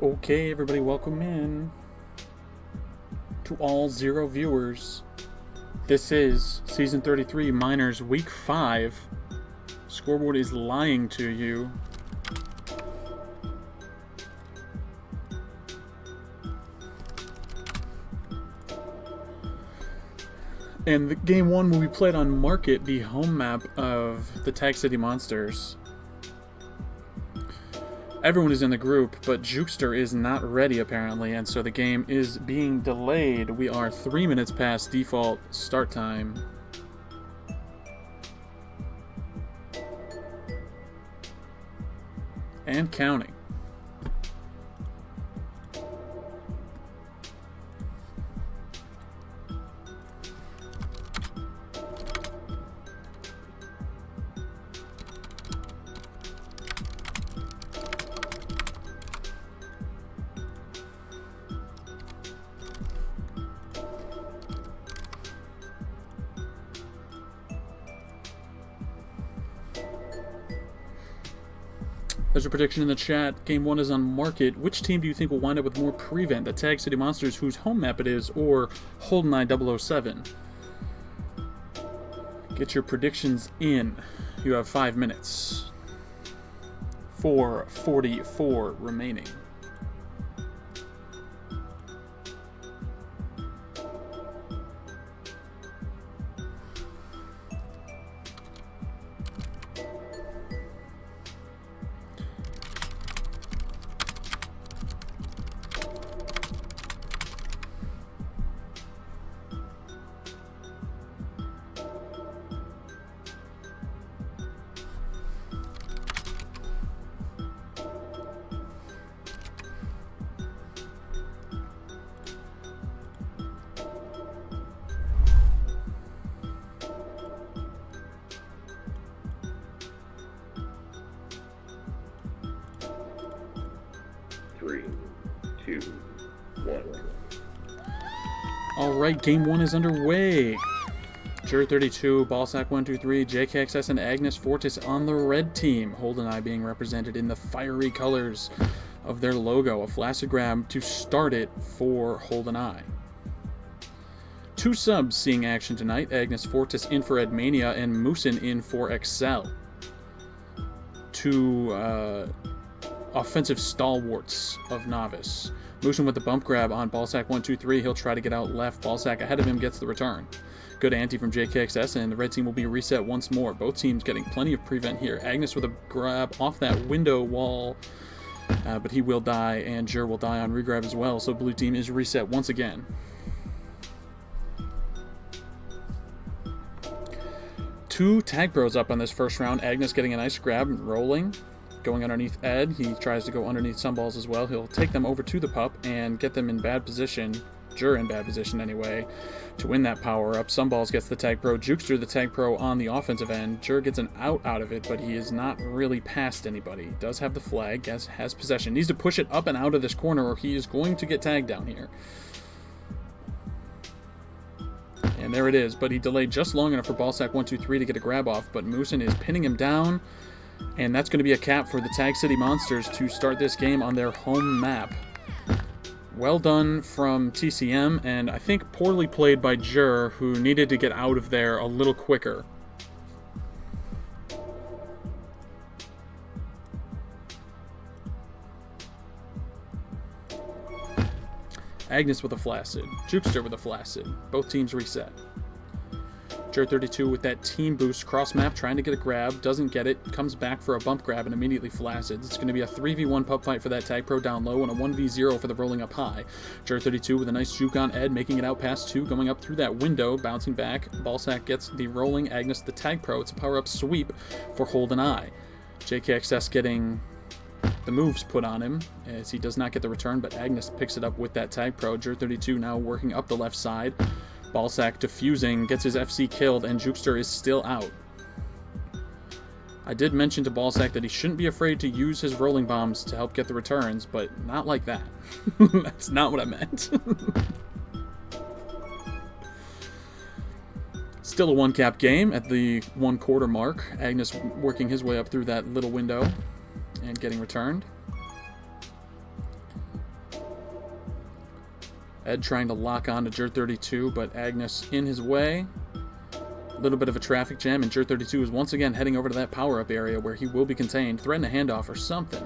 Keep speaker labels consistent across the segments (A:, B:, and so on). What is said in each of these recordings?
A: Okay, everybody, welcome in to all 0 viewers. This is Season 33, Minors, Week 5. Scoreboard is lying to you. And the Game 1 will be played on Market, the home map of the Tag City Monsters. Everyone is in the group, but Jukester is not ready apparently, and so the game is being delayed. We are 3 minutes past default start time. And counting. There's a prediction in the chat. Game 1 is on Market. Which team do you think will wind up with more prevent? The Tag City Monsters, whose home map it is, or GoldenEye 007? Get your predictions in. You have 5 minutes. 4:44 remaining. Alright, Game 1 is underway. Jur32, Ballsack123, JKXS, and Agnes Fortis on the red team. GoldenEye being represented in the fiery colors of their logo. A flaccid grab to start it for GoldenEye. 2 subs seeing action tonight. Agnes Fortis in for Edmania and Moosin in for Excel. 2 offensive stalwarts of Novice. Moosin with the bump grab on Ballsack123. He'll try to get out left. Ballsack ahead of him gets the return. Good ante from JKXS, and the red team will be reset once more. Both teams getting plenty of prevent here. Agnes with a grab off that window wall, but he will die, and Jur will die on regrab as well, so blue team is reset once again. Two tag pros up on this first round. Agnes getting a nice grab, rolling. Going underneath Ed, he tries to go underneath Sunballs as well. He'll take them over to the pup and get them in bad position, Jur in bad position anyway, to win that power up. Sunballs gets the tag pro, Jukester the tag pro on the offensive end. Jur gets an out of it, but he is not really past anybody. Does have the flag, has possession. Needs to push it up and out of this corner or he is going to get tagged down here. And there it is, but he delayed just long enough for Ballsack123 to get a grab off, but Moosin is pinning him down. And that's going to be a cap for the Tag City Monsters to start this game on their home map. Well done from TCM, and I think poorly played by Jur, who needed to get out of there a little quicker. Agnes with a flaccid. Jukester with a flaccid. Both teams reset. Jur32 with that team boost cross map, trying to get a grab, doesn't get it, comes back for a bump grab and immediately flaccid. It's going to be a 3v1 pup fight for that tag pro down low and a 1v0 for the rolling up high. Jur32 with a nice juke on Ed, making it out past 2, going up through that window, bouncing back. Ballsack gets the rolling, Agnes the tag pro. It's a power up sweep for GoldenEye. JKXS getting the moves put on him as he does not get the return, but Agnes picks it up with that tag pro. Jur32 now working up the left side. Ballsack defusing, gets his FC killed, and Jukester is still out. I did mention to Ballsack that he shouldn't be afraid to use his rolling bombs to help get the returns, but not like that. That's not what I meant. Still a one-cap game at the 1/4 mark. Agnes working his way up through that little window and getting returned. Ed trying to lock on to Jer 32, but Agnes in his way. A little bit of a traffic jam, and Jer 32 is once again heading over to that power-up area where he will be contained. Threaten a handoff or something.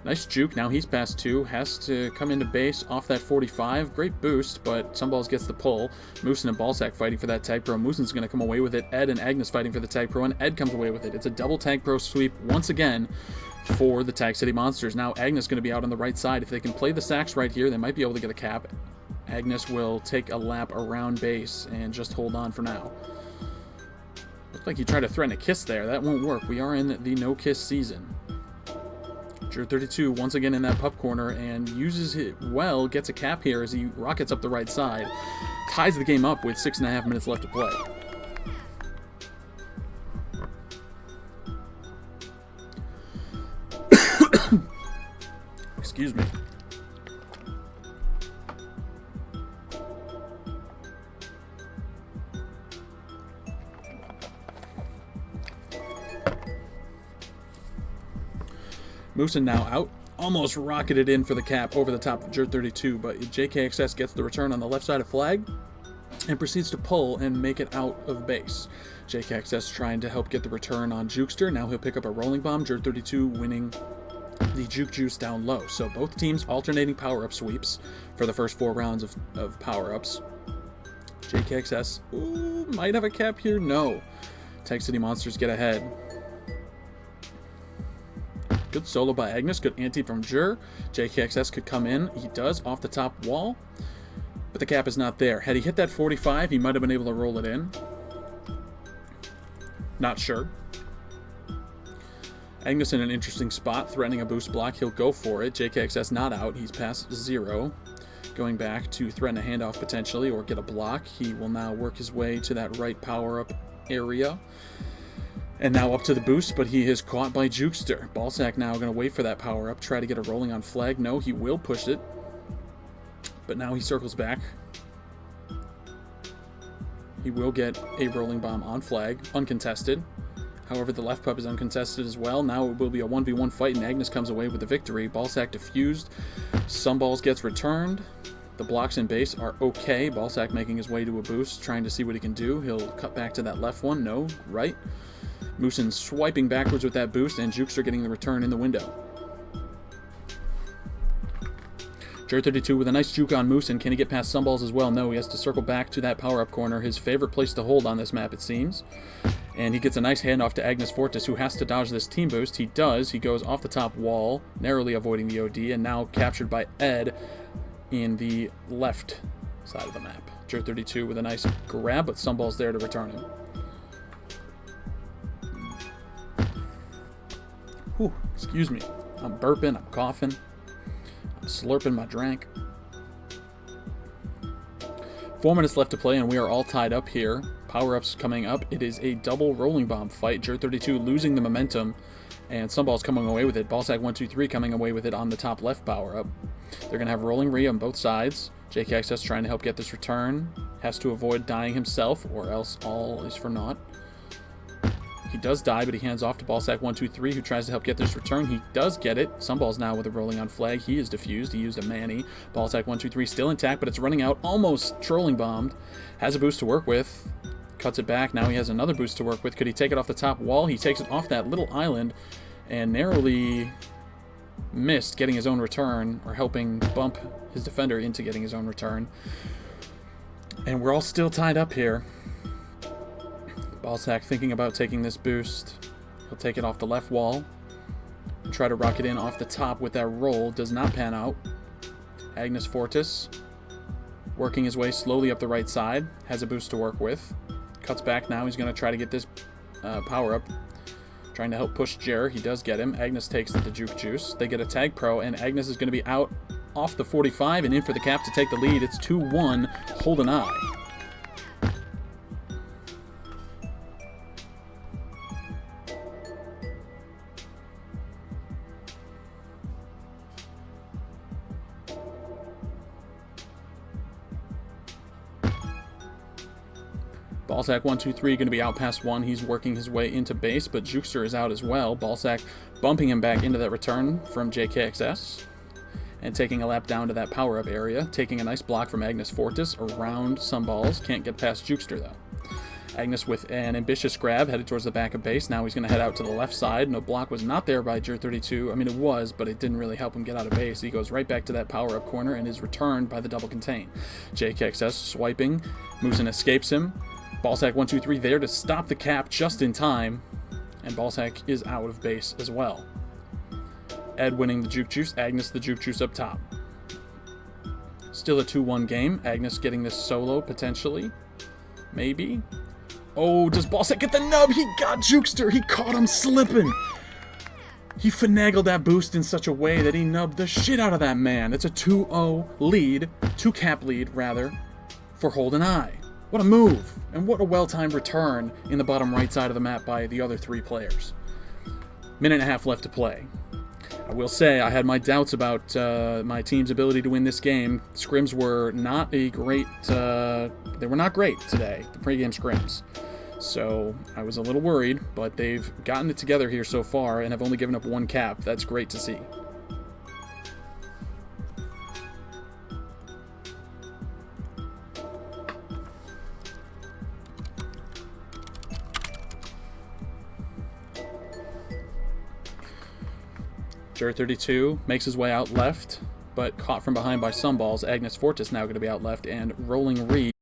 A: Nice juke. Now he's past 2. Has to come into base off that 45. Great boost, but Sunballs gets the pull. Moosin and Ballsack fighting for that Tag Pro. Moosin's going to come away with it. Ed and Agnes fighting for the Tag Pro, and Ed comes away with it. It's a double Tag Pro sweep once again for the Tag City Monsters. Now Agnes going to be out on the right side. If they can play the sacks right here, they might be able to get a cap. Agnes will take a lap around base and just hold on for now. Looked like he tried to threaten a kiss there. That won't work. We are in the no-kiss season. Jer 32 once again in that pup corner and uses it well, gets a cap here as he rockets up the right side. Ties the game up with 6.5 minutes left to play. Excuse me. Moosin now out. Almost rocketed in for the cap over the top of Jer 32, but JKXS gets the return on the left side of flag and proceeds to pull and make it out of base. JKXS trying to help get the return on Jukester. Now he'll pick up a rolling bomb. Jer 32 winning the Juke Juice down low. So both teams alternating power-up sweeps for the first 4 rounds of power-ups. JKXS might have a cap here. No. Tag City Monsters get ahead. Good solo by Agnes. Good ante from Jer. JKXS could come in. He does off the top wall. But the cap is not there. Had he hit that 45, he might have been able to roll it in. Not sure. Agnes in an interesting spot, threatening a boost block. He'll go for it. JKXS not out. He's past 0. Going back to threaten a handoff potentially or get a block. He will now work his way to that right power-up area. And now up to the boost, but he is caught by Jukester. Ballsack now going to wait for that power-up, try to get a rolling on flag. No, he will push it. But now he circles back. He will get a rolling bomb on flag, uncontested. However, the left pup is uncontested as well. Now it will be a 1v1 fight, and Agnes comes away with the victory. Ballsack diffused. Sunballs gets returned. The blocks in base are okay. Ballsack making his way to a boost, trying to see what he can do. He'll cut back to that left one. No, right. Moosin swiping backwards with that boost, and Jukester getting the return in the window. Jer 32 with a nice juke on Moosin. Can he get past Sunballs as well? No, he has to circle back to that power-up corner. His favorite place to hold on this map, it seems. And he gets a nice handoff to Agnes Fortis, who has to dodge this team boost. He does. He goes off the top wall, narrowly avoiding the OD, and now captured by Ed in the left side of the map. Jer 32 with a nice grab, but Sunballs there to return him. Whew, excuse me. I'm burping, I'm coughing, I'm slurping my drink. 4 minutes left to play, and we are all tied up here. Power-ups coming up. It is a double rolling bomb fight. Jer 32 losing the momentum, and Sunball's coming away with it. Ballsack 123 coming away with it on the top left power-up. They're going to have rolling re on both sides. JKXS trying to help get this return. Has to avoid dying himself, or else all is for naught. He does die, but he hands off to Ballsack 123, who tries to help get this return. He does get it. Sunball's now with a rolling on flag. He is diffused. He used a Manny. Ballsack 123 still intact, but it's running out. Almost trolling bombed. Has a boost to work with. Cuts it back. Now he has another boost to work with. Could he take it off the top wall? He takes it off that little island and narrowly missed getting his own return, or helping bump his defender into getting his own return. And we're all still tied up here. Ballsack thinking about taking this boost. He'll take it off the left wall and try to rock it in off the top with that roll. Does not pan out. Agnes Fortis working his way slowly up the right side. Has a boost to work with. Cuts back now. He's going to try to get this power up. Trying to help push Jer. He does get him. Agnes takes the Juke Juice. They get a tag pro, and Agnes is going to be out off the 45 and in for the cap to take the lead. It's 2-1. Hold an eye. Ballsack 123 going to be out past 1. He's working his way into base, but Jukester is out as well. Ballsack bumping him back into that return from JKXS. and taking a lap down to that power-up area, taking a nice block from Agnes Fortis around some balls. Can't get past Jukester, though. Agnes with an ambitious grab, headed towards the back of base. Now he's going to head out to the left side. No block was not there by Jer32. I mean, it was, but it didn't really help him get out of base. He goes right back to that power-up corner and is returned by the double contain. JKXS swiping, moves and escapes him. Ballsack 1-2-3 there to stop the cap just in time, and Ballsack is out of base as well. Ed winning the Juke Juice, Agnes the Juke Juice up top. Still a 2-1 game. Agnes getting this solo, potentially. Maybe. Oh, does Ballsack get the nub? He got Jukester. He caught him slipping. He finagled that boost in such a way that he nubbed the shit out of that man. It's a 2-0 lead, 2-cap lead, rather, for Holden I. What a move, and what a well-timed return in the bottom right side of the map by the other 3 players. Minute and a half left to play. I will say I had my doubts about my team's ability to win this game. Scrims were not a great, they were not great today, the pregame scrims. So I was a little worried, but they've gotten it together here so far and have only given up 1 cap. That's great to see. Jer32 makes his way out left, but caught from behind by some balls. Agnes Fortis now going to be out left, and rolling Reed.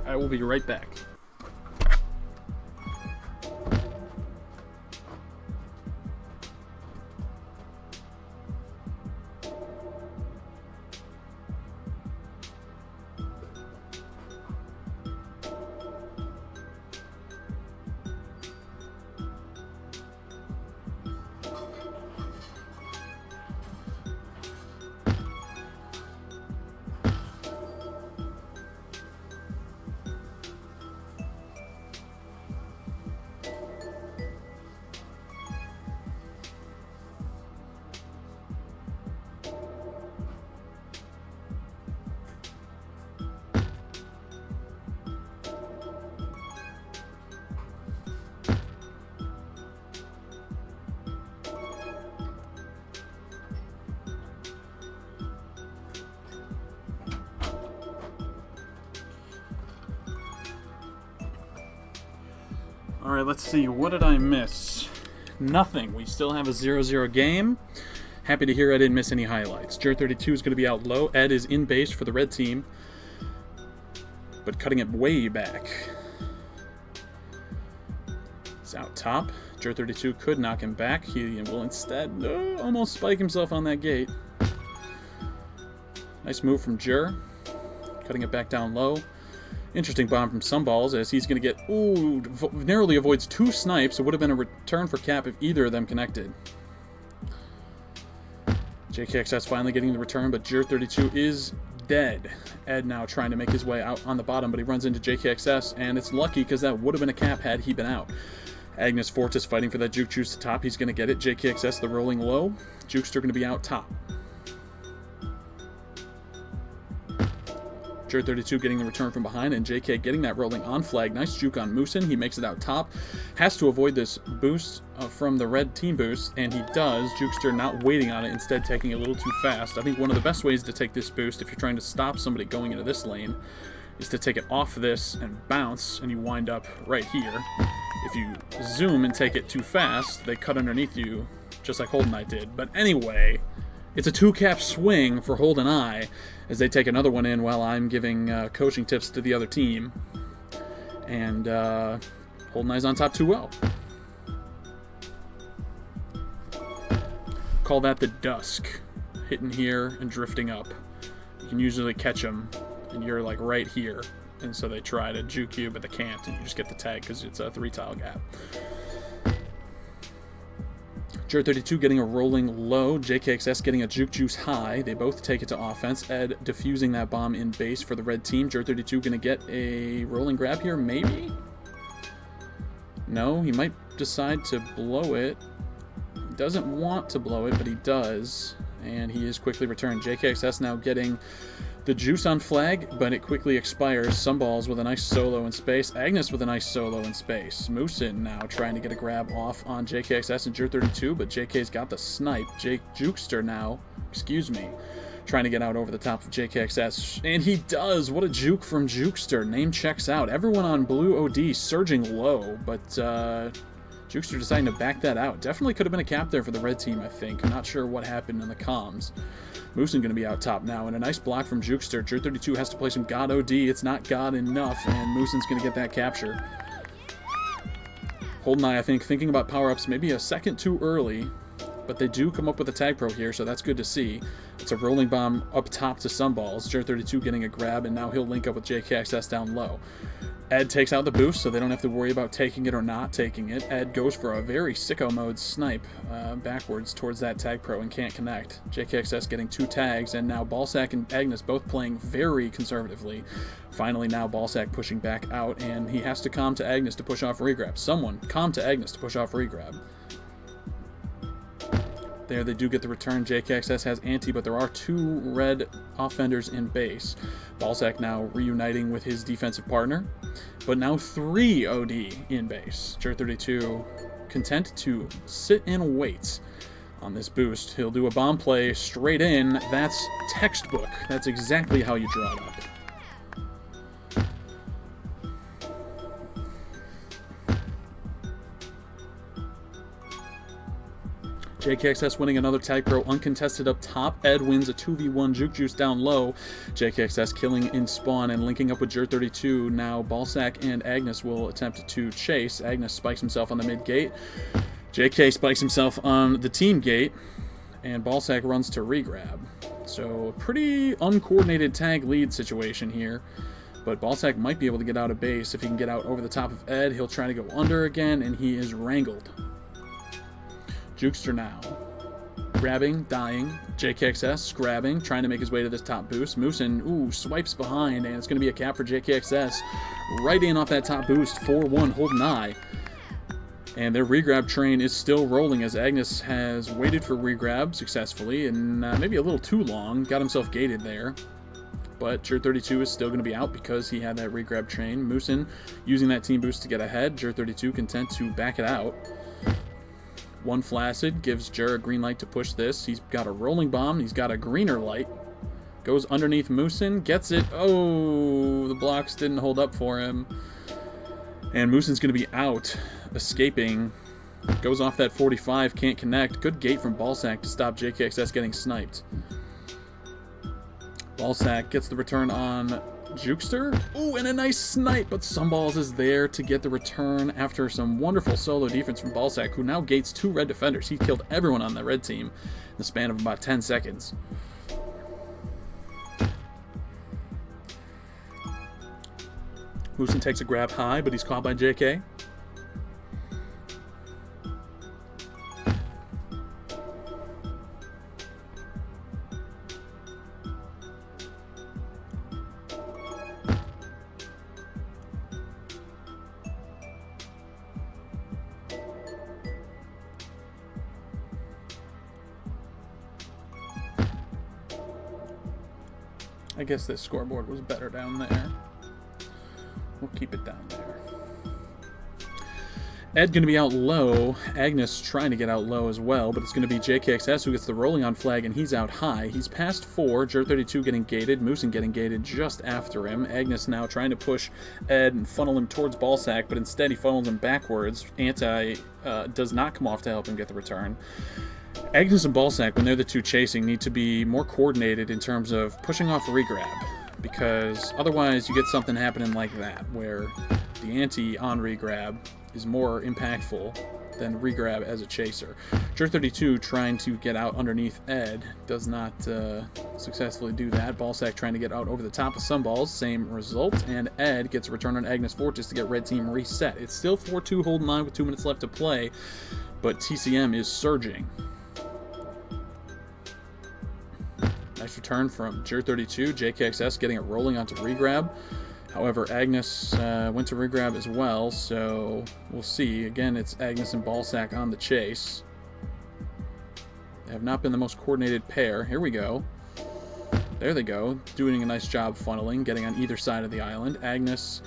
A: I will be right back. Alright, let's see. What did I miss? Nothing. We still have a 0-0 game. Happy to hear I didn't miss any highlights. Jer32 is going to be out low. Ed is in base for the red team, but cutting it way back. He's out top. Jer32 could knock him back. He will instead almost spike himself on that gate. Nice move from Jer. Cutting it back down low. Interesting bomb from Sunballs as he's going to get... Ooh, narrowly avoids 2 snipes. It would have been a return for cap if either of them connected. JKXS finally getting the return, but Jer32 is dead. Ed now trying to make his way out on the bottom, but he runs into JKXS, and it's lucky because that would have been a cap had he been out. Agnes Fortis fighting for that Juke Juice to top. He's going to get it. JKXS the rolling low. Jukester going to be out top. Jer32 getting the return from behind, and JK getting that rolling on flag. Nice juke on Moosin. He makes it out top. Has to avoid this boost from the red team boost, and he does. Jukester not waiting on it, instead taking it a little too fast. I think one of the best ways to take this boost, if you're trying to stop somebody going into this lane, is to take it off this and bounce, and you wind up right here. If you zoom and take it too fast, they cut underneath you, just like Holden I did. But anyway, it's a 2-cap swing for Holden I, as they take another one in while I'm giving coaching tips to the other team. And Holden I's on top 2-0. Call that the dusk. Hitting here and drifting up. You can usually catch them, and you're like right here. And so they try to juke you, but they can't, and you just get the tag because it's a 3-tile gap. Jer32 getting a rolling low. JKXS getting a Juke Juice high. They both take it to offense. Ed defusing that bomb in base for the red team. Jer32 going to get a rolling grab here, maybe? No, he might decide to blow it. He doesn't want to blow it, but he does. And he is quickly returned. JKXS now getting the juice on flag, but it quickly expires. Sunballs with a nice solo in space. Agnes with a nice solo in space. Moosin now trying to get a grab off on JKXS and Jer32, but JK's got the snipe. Jukester now, trying to get out over the top of JKXS. And he does! What a juke from Jukester. Name checks out. Everyone on blue OD surging low, but Jukester deciding to back that out. Definitely could have been a cap there for the red team, I think. I'm not sure what happened in the comms. Moosin going to be out top now, and a nice block from Jukester. Jer32 has to play some God OD. It's not God enough, and Moosin's going to get that capture. Holden I think, thinking about power-ups maybe a second too early, but they do come up with a tag pro here, so that's good to see. It's a rolling bomb up top to Sunballs. Jer32 getting a grab, and now he'll link up with JKXS down low. Ed takes out the boost, so they don't have to worry about taking it or not taking it. Ed goes for a very sicko mode snipe backwards towards that tag pro and can't connect. JKXS getting 2 tags, and now Ballsack and Agnes both playing very conservatively. Finally now Ballsack pushing back out, and he has to calm to Agnes to push off regrab. Someone calm to Agnes to push off regrab. There they do get the return. JKXS has anti, but there are 2 red offenders in base. Ballsack now reuniting with his defensive partner, but now 3 OD in base. Jer32 content to sit and wait on this boost. He'll do a bomb play straight in. That's textbook. That's exactly how you draw it up. JKXS winning another tag pro uncontested up top. Ed wins a 2v1 Juke Juice down low. JKXS killing in spawn and linking up with Jer32. Now Ballsack and Agnes will attempt to chase. Agnes spikes himself on the mid gate. JK spikes himself on the team gate. And Ballsack runs to regrab. So pretty uncoordinated tag lead situation here. But Ballsack might be able to get out of base. If he can get out over the top of Ed, he'll try to go under again, and he is wrangled. Jukester now. Grabbing, dying. JKXS grabbing, trying to make his way to this top boost. Moosin, swipes behind, and it's going to be a cap for JKXS. Right in off that top boost. 4-1, Holden I. And their regrab train is still rolling as Agnes has waited for regrab successfully, and maybe a little too long. Got himself gated there. But Jer32 is still going to be out because he had that regrab train. Moosin using that team boost to get ahead. Jer32 content to back it out. One Flaccid gives Jer a green light to push this. He's got a rolling bomb. He's got a greener light. Goes underneath Moosin. Gets it. Oh, the blocks didn't hold up for him. And Moosen's going to be out, escaping. Goes off that 45, can't connect. Good gate from Ballsack to stop JKXS getting sniped. Ballsack gets the return on Jukester. Ooh, and a nice snipe, but Sunballs is there to get the return after some wonderful solo defense from Ballsack, who now gates 2 red defenders. He killed everyone on the red team in the span of about 10 seconds. Moosen takes a grab high, but he's caught by JK. I guess this scoreboard was better down there. We'll keep it down there. Ed going to be out low. Agnes trying to get out low as well, but it's going to be JKXS who gets the rolling on flag, and he's out high. He's past 4. Jer32 getting gated. Moosen getting gated just after him. Agnes now trying to push Ed and funnel him towards Ballsack, but instead he funnels him backwards. Anti does not come off to help him get the return. Agnes and Ballsack, when they're the two chasing, need to be more coordinated in terms of pushing off regrab, because otherwise you get something happening like that, where the anti on regrab is more impactful than regrab as a chaser. Jer32 trying to get out underneath Ed does not successfully do that. Ballsack trying to get out over the top of Sunballs, same result, and Ed gets a return on Agnes Fortress to get red team reset. It's still 4-2 holding line with 2 minutes left to play, but TCM is surging. Nice return from Jer32. JKXS getting it rolling onto regrab. However, Agnes went to regrab as well, so we'll see. Again, it's Agnes and Ballsack on the chase. They have not been the most coordinated pair. Here we go. There they go. Doing a nice job funneling, getting on either side of the island. Agnes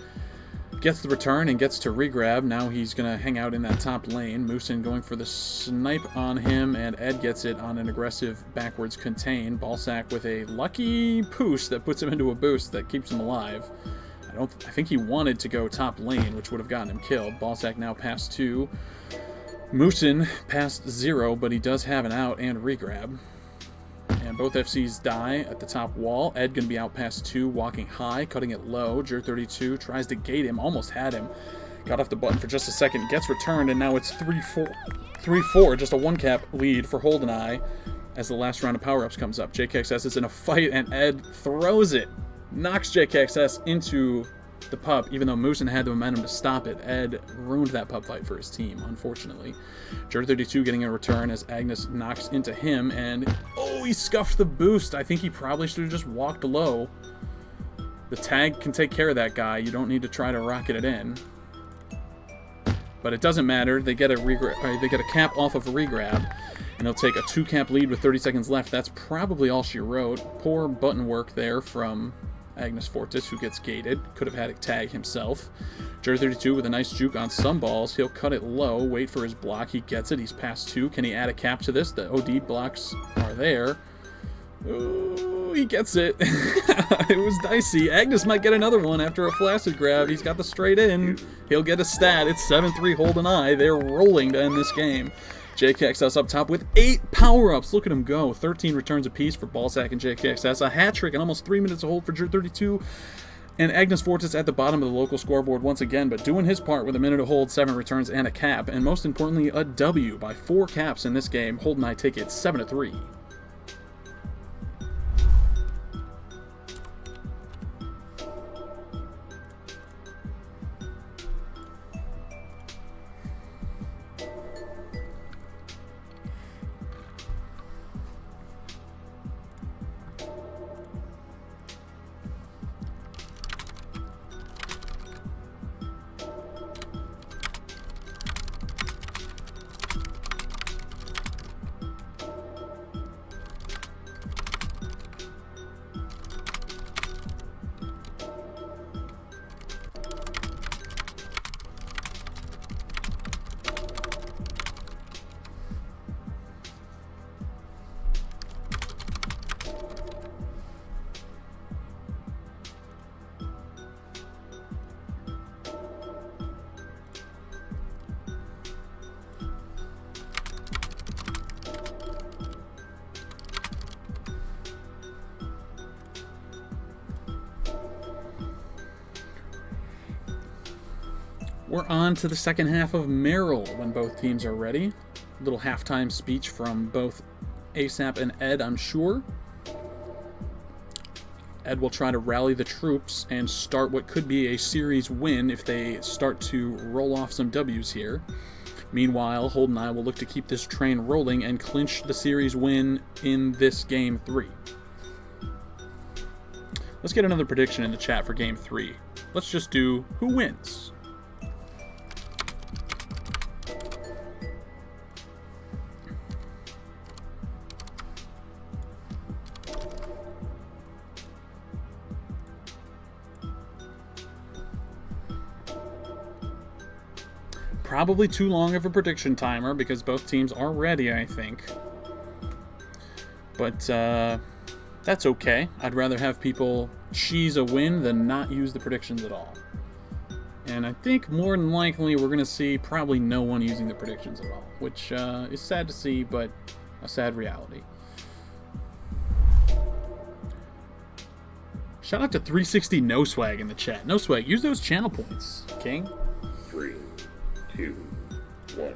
A: gets the return and gets to regrab. Now he's going to hang out in that top lane. Moosen going for the snipe on him, and Ed gets it on an aggressive backwards contain. Ballsack with a lucky push that puts him into a boost that keeps him alive. I think he wanted to go top lane, which would have gotten him killed. Ballsack now past 2. Moosen past 0, but he does have an out and regrab. And both FCs die at the top wall. Ed going to be out past 2, walking high, cutting it low. Jer32 tries to gate him, almost had him. Got off the button for just a second, gets returned, and now it's 3-4. 3-4, just a 1-cap lead for Holdeneye as the last round of power-ups comes up. JKXS is in a fight, and Ed throws it. Knocks JKXS into the pup, even though Moosen had the momentum to stop it. Ed ruined that pup fight for his team, unfortunately. Jer32 getting a return as Agnes knocks into him, and oh, he scuffed the boost. I think he probably should have just walked low. The tag can take care of that guy. You don't need to try to rocket it in. But it doesn't matter. They get a cap off of a regrab, and they'll take a 2-cap lead with 30 seconds left. That's probably all she wrote. Poor button work there from Agnes Fortis, who gets gated. Could have had a tag himself. Jer32 with a nice juke on Sunballs. He'll cut it low, wait for his block. He gets it. He's past 2. Can he add a cap to this? The OD blocks are there. Ooh, he gets it. It was dicey. Agnes might get another one after a flaccid grab. He's got the straight in. He'll get a stat. It's 7-3 Holdeneye. They're rolling to end this game. JKXS up top with 8 power-ups. Look at him go. 13 returns apiece for Ballsack and JKXS. A hat trick and almost 3 minutes to hold for Jer32. And Agnes Fortis at the bottom of the local scoreboard once again, but doing his part with a minute to hold, 7 returns, and a cap. And most importantly, a W by 4 caps in this game. Holdeneye take it 7-3. We're on to the second half of Merrill when both teams are ready. A little halftime speech from both ASAP and Ed, I'm sure. Ed will try to rally the troops and start what could be a series win if they start to roll off some W's here. Meanwhile, Holt and I will look to keep this train rolling and clinch the series win in this Game 3. Let's get another prediction in the chat for Game 3. Let's just do who wins. Probably too long of a prediction timer because both teams are ready, I think. But that's okay. I'd rather have people cheese a win than not use the predictions at all. And I think more than likely we're going to see probably no one using the predictions at all, which is sad to see, but a sad reality. Shout out to 360 No Swag in the chat. No Swag, use those channel points, King.
B: 3, 2, 1.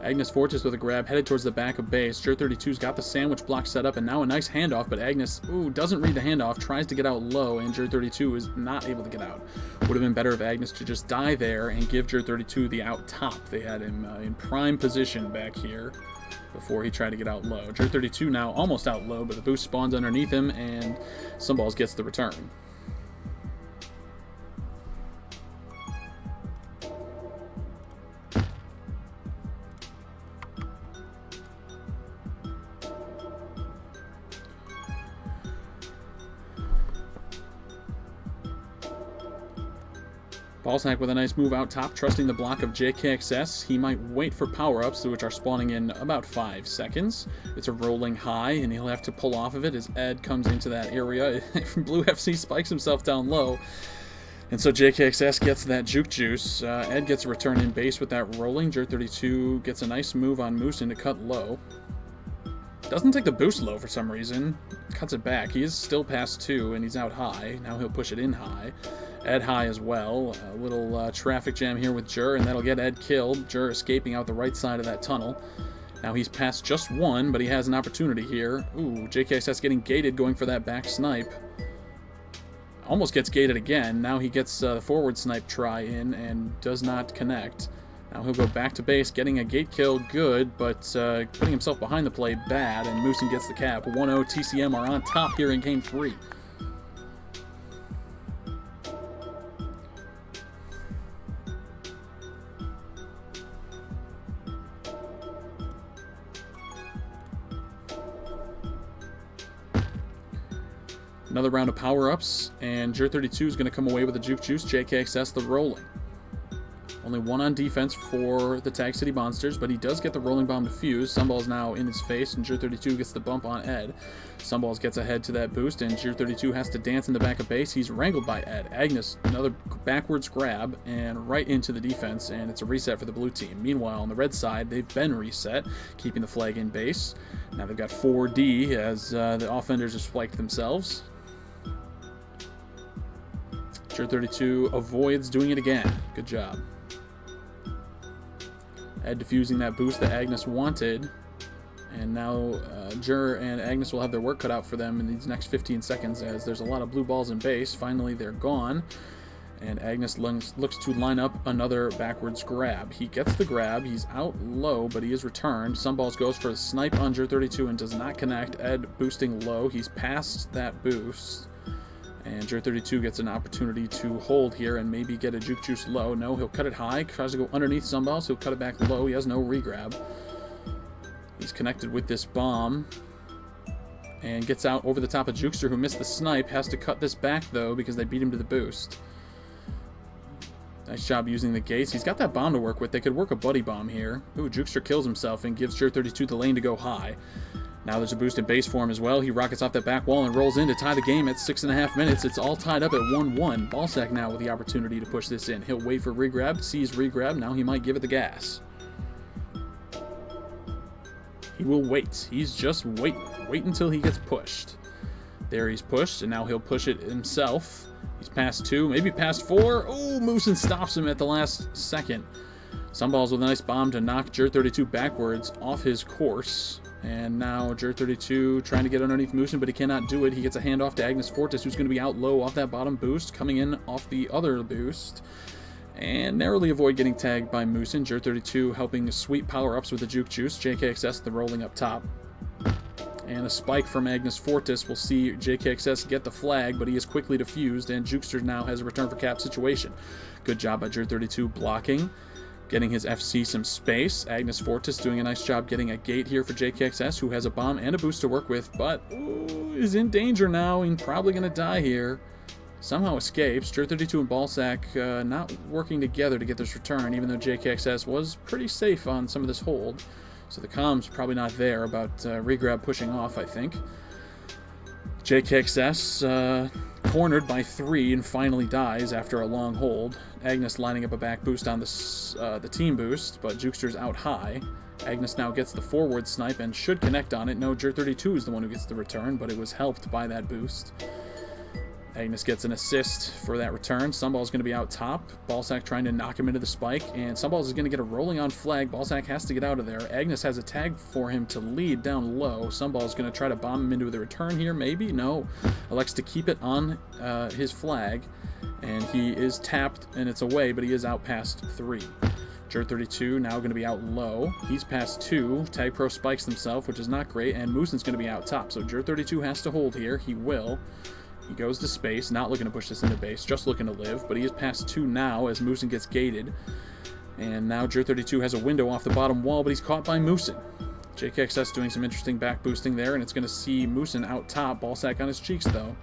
A: Agnes Fortis with a grab, headed towards the back of base. Jer32's got the sandwich block set up, and now a nice handoff, but Agnes, doesn't read the handoff, tries to get out low, and Jer32 is not able to get out. Would have been better if Agnes to just die there and give Jer32 the out top. They had him in prime position back here before he tried to get out low. Jer32 now almost out low, but the boost spawns underneath him, and Sunballs gets the return. Ballsnack with a nice move out top, trusting the block of JKXS. He might wait for power-ups, which are spawning in about 5 seconds. It's a rolling high, and he'll have to pull off of it as Ed comes into that area. Blue FC spikes himself down low, and so JKXS gets that juke juice. Ed gets a return in base with that rolling. Jer32 gets a nice move on Moose into cut low. Doesn't take the boost low for some reason. Cuts it back. He is still past 2, and he's out high. Now he'll push it in high. Ed high as well. A little traffic jam here with Jer, and that'll get Ed killed. Jer escaping out the right side of that tunnel. Now he's past just 1, but he has an opportunity here. Ooh, JKSS getting gated, going for that back snipe. Almost gets gated again. Now he gets the forward snipe try in and does not connect. Now he'll go back to base, getting a gate kill, good, but putting himself behind the play, bad, and Moosin gets the cap. 1-0 TCM are on top here in Game 3. Another round of power-ups, and Jer32 is going to come away with the juke juice. JKXS the rolling. Only 1 on defense for the Tag City Monsters, but he does get the rolling bomb defused. Sunball's now in his face, and Jer32 gets the bump on Ed. Sunballs gets ahead to that boost, and Jer32 has to dance in the back of base. He's wrangled by Ed. Agnes, another backwards grab, and right into the defense, and it's a reset for the blue team. Meanwhile, on the red side, they've been reset, keeping the flag in base. Now they've got 4D as the offenders have spiked themselves. Jer32 avoids doing it again. Good job. Ed defusing that boost that Agnes wanted. And now Jer and Agnes will have their work cut out for them in these next 15 seconds as there's a lot of blue balls in base. Finally, they're gone. And Agnes looks to line up another backwards grab. He gets the grab. He's out low, but he is returned. Sunballs goes for a snipe on Jer32 and does not connect. Ed boosting low. He's past that boost. And Jer32 gets an opportunity to hold here and maybe get a juke juice low. No, he'll cut it high. Tries to go underneath Sunballs. He'll cut it back low. He has no regrab. He's connected with this bomb. And gets out over the top of Jukester, who missed the snipe. Has to cut this back, though, because they beat him to the boost. Nice job using the gates. He's got that bomb to work with. They could work a buddy bomb here. Ooh, Jukester kills himself and gives Jer32 the lane to go high. Now there's a boost in base for him as well. He rockets off that back wall and rolls in to tie the game at 6.5 minutes. It's all tied up at 1-1. Ballsack now with the opportunity to push this in. He'll wait for regrab, sees regrab. Now he might give it the gas. He will wait. He's just waiting. Wait until he gets pushed. There he's pushed, and now he'll push it himself. He's past 2, maybe past 4. Oh, Moosin stops him at the last second. Sunballs with a nice bomb to knock Jer32 backwards off his course. And now Jer32 trying to get underneath Moosin, but he cannot do it. He gets a handoff to Agnes Fortis, who's going to be out low off that bottom boost, coming in off the other boost. And narrowly avoid getting tagged by Moosin. Jer32 helping sweep power-ups with the Juke Juice. JKXS, the rolling up top. And a spike from Agnes Fortis will see JKXS get the flag, but he is quickly defused, and Jukester now has a return for cap situation. Good job by Jer32 blocking, getting his FC some space. Agnes Fortis doing a nice job getting a gate here for JKXS, who has a bomb and a boost to work with, but is in danger now and probably going to die here. Somehow escapes. Jer32 and Ballsack not working together to get this return, even though JKXS was pretty safe on some of this hold. So the comm's probably not there about regrab pushing off, I think. JKXS cornered by 3 and finally dies after a long hold. Agnes lining up a back boost on the team boost, but Jukester's out high. Agnes now gets the forward snipe and should connect on it. No, Jer32 is the one who gets the return, but it was helped by that boost. Agnes gets an assist for that return. Sunball's going to be out top. Ballsack trying to knock him into the spike, and Sunballs is going to get a rolling on flag. Ballsack has to get out of there. Agnes has a tag for him to lead down low. Sunball's going to try to bomb him into the return here, maybe? No. Elects to keep it on his flag, and he is tapped, and it's away, but he is out past 3. Jer32 now going to be out low. He's past 2. Tag Pro spikes himself, which is not great, and Moosin's going to be out top. So Jer32 has to hold here. He will. He goes to space, not looking to push this into base, just looking to live, but he is past 2 now as Moosin gets gated. And now Jer32 has a window off the bottom wall, but he's caught by Moosin. JKXS doing some interesting back boosting there, and it's going to see Moosin out top. Ballsack on his cheeks, though.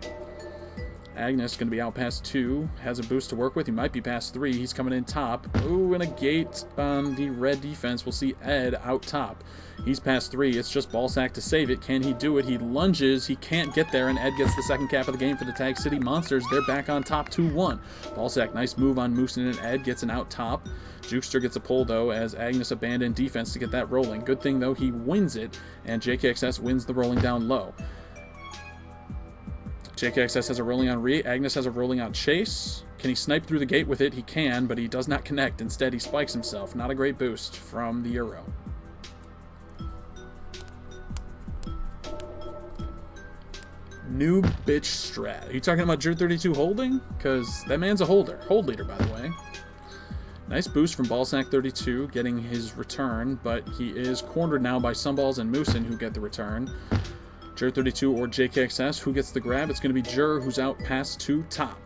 A: Agnes going to be out past 2, has a boost to work with. He might be past 3. He's coming in top. Ooh, and a gate on the red defense. We'll see Ed out top. He's past 3. It's just Ballsack to save it. Can he do it? He lunges. He can't get there, and Ed gets the second cap of the game for the Tag City Monsters. They're back on top 2-1. Ballsack, nice move on Moosin, and Ed gets an out top. Jukester gets a pull, though, as Agnes abandoned defense to get that rolling. Good thing, though, he wins it, and JKXS wins the rolling down low. JKXS has a rolling on Re. Agnes has a rolling on Chase. Can he snipe through the gate with it? He can, but he does not connect. Instead, he spikes himself. Not a great boost from the Euro. New bitch strat. Are you talking about Jer32 holding? Because that man's a holder. Hold leader, by the way. Nice boost from Ballsack32, getting his return, but he is cornered now by Sunballs and Moosin, who get the return. Jer32 or JKXS, who gets the grab? It's going to be Jer, who's out past 2 top.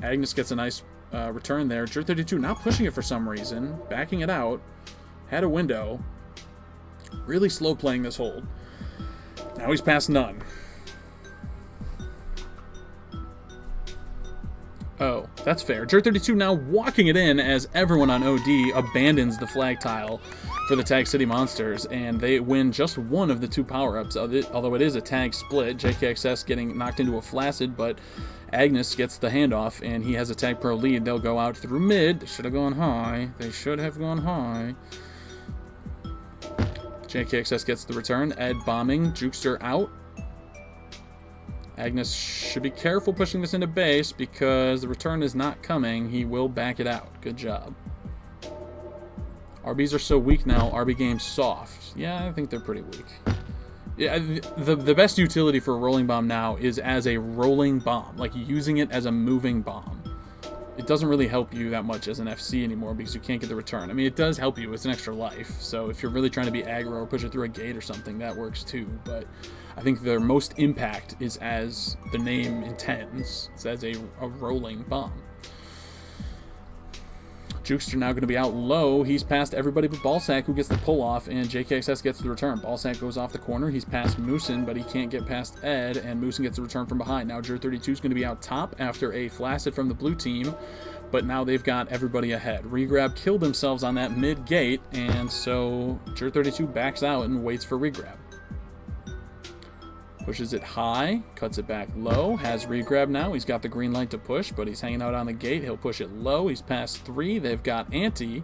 A: Agnes gets a nice return there. Jer32 not pushing it for some reason, backing it out. Had a window. Really slow playing this hold. Now he's past none. Oh, that's fair. Jer32 now walking it in as everyone on OD abandons the flag tile for the Tag City Monsters, and they win just one of the 2 power-ups, although it is a tag split. JKXS getting knocked into a flaccid, but Agnes gets the handoff, and he has a Tag Pro lead. They'll go out through mid. They should have gone high. They should have gone high. JKXS gets the return. Ed bombing. Jukester out. Agnes should be careful pushing this into base because the return is not coming. He will back it out. Good job. RBs are so weak now. RB game's soft. Yeah, I think they're pretty weak. Yeah, the best utility for a rolling bomb now is as a rolling bomb, like using it as a moving bomb. It doesn't really help you that much as an FC anymore because you can't get the return. I mean, it does help you. It's an extra life. So if you're really trying to be aggro or push it through a gate or something, that works too. But I think their most impact is as the name intends. It's as a rolling bomb. Jukester now going to be out low. He's past everybody but Ballsack, who gets the pull-off, and JKXS gets the return. Ballsack goes off the corner. He's past Moosin, but he can't get past Ed, and Moosin gets the return from behind. Now Jer32 is going to be out top after a flaccid from the blue team, but now they've got everybody ahead. Regrab killed themselves on that mid-gate, and so Jer32 backs out and waits for Regrab. Pushes it high, cuts it back low, has Regrab now. He's got the green light to push, but he's hanging out on the gate. He'll push it low. He's past 3. They've got Anti.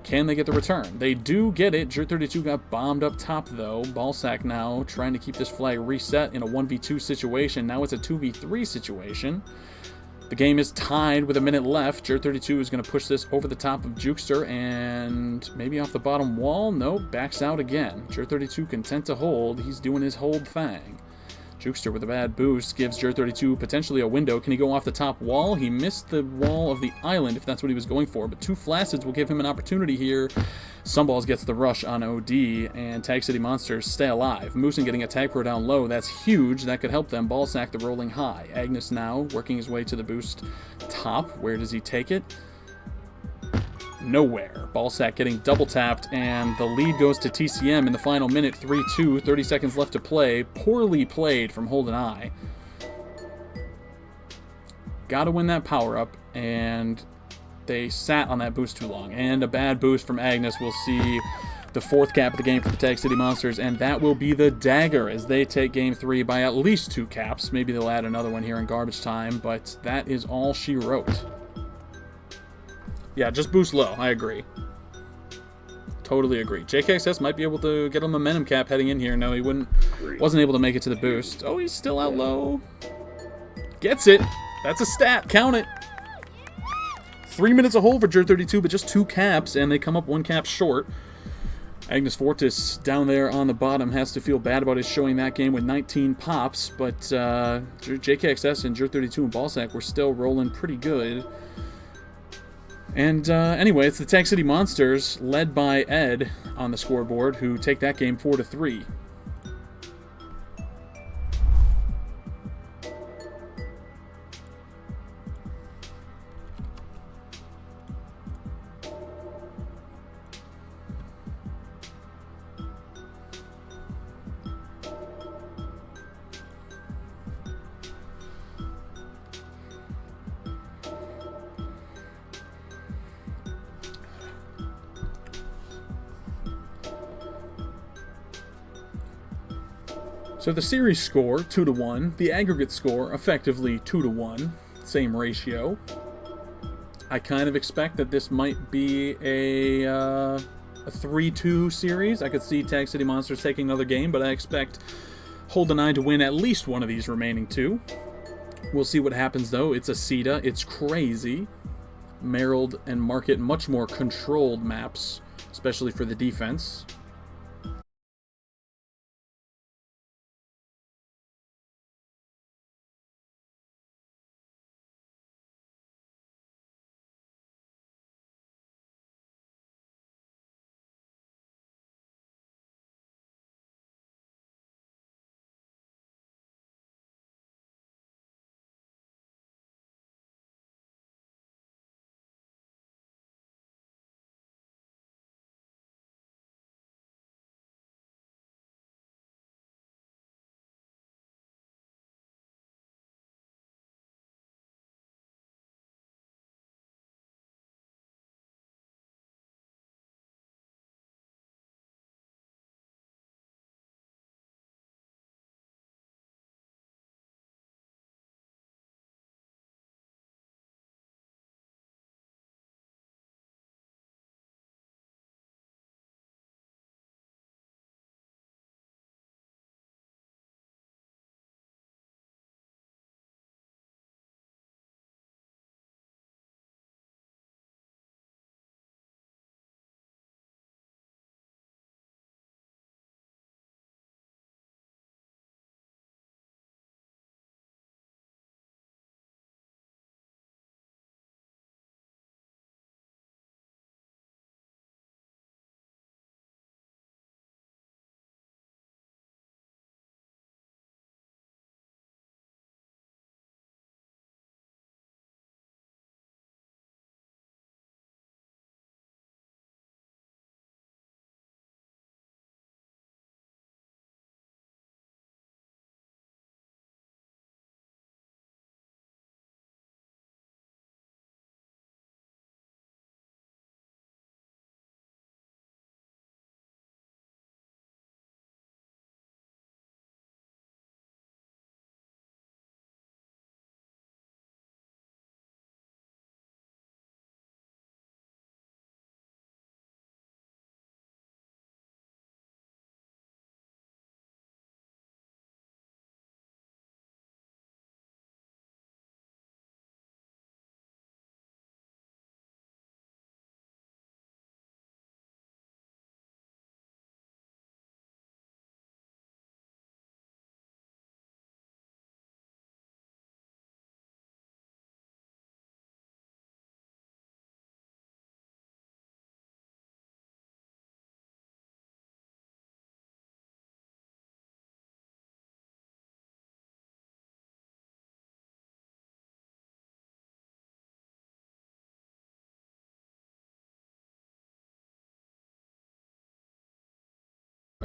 A: Can they get the return? They do get it. Jer32 got bombed up top, though. Ballsack now trying to keep this flag reset in a 1v2 situation. Now it's a 2v3 situation. The game is tied with a minute left. Jer32 is going to push this over the top of Jukester and maybe off the bottom wall. Nope, backs out again. Jer32 content to hold. He's doing his hold thing. Jukester with a bad boost gives Jer32 potentially a window. Can he go off the top wall? He missed the wall of the island, if that's what he was going for. But two Flacids will give him an opportunity here. Sunballs gets the rush on OD, and Tag City Monsters stay alive. Moosin getting a tag pro down low. That's huge. That could help them. Ballsack the rolling high. Agnes now working his way to the boost top. Where does he take it? Nowhere. Ballsack getting double tapped, and the lead goes to TCM in the final minute. 3-2, 30 seconds left to play. Poorly played from Holden Eye. Gotta win that power-up, and they sat on that boost too long. And a bad boost from Agnes. We'll see the fourth cap of the game for the Tag City Monsters, and that will be the dagger as they take Game 3 by at least 2 caps. Maybe they'll add another one here in garbage time, but that is all she wrote. Yeah, just boost low. I agree. Totally agree. JKXS might be able to get a momentum cap heading in here. No, he wasn't able to make it to the boost. Oh, he's still out low. Gets it. That's a stat. Count it. 3 minutes a hole for Jer32, but just 2 caps, and they come up 1 cap short. Agnes Fortis down there on the bottom has to feel bad about his showing that game with 19 pops, but JKXS and Jer32 and Ballsack were still rolling pretty good. And anyway, it's the Tag City Monsters, led by Ed on the scoreboard, who take that game 4-3. So the series score, 2-1. The aggregate score, effectively 2-1. Same ratio. I kind of expect that this might be a 3-2 series. I could see Tag City Monsters taking another game, but I expect Holden Eye to win at least one of these remaining 2. We'll see what happens, though. It's a CETA. It's crazy. Merrill and Market much more controlled maps, especially for the defense.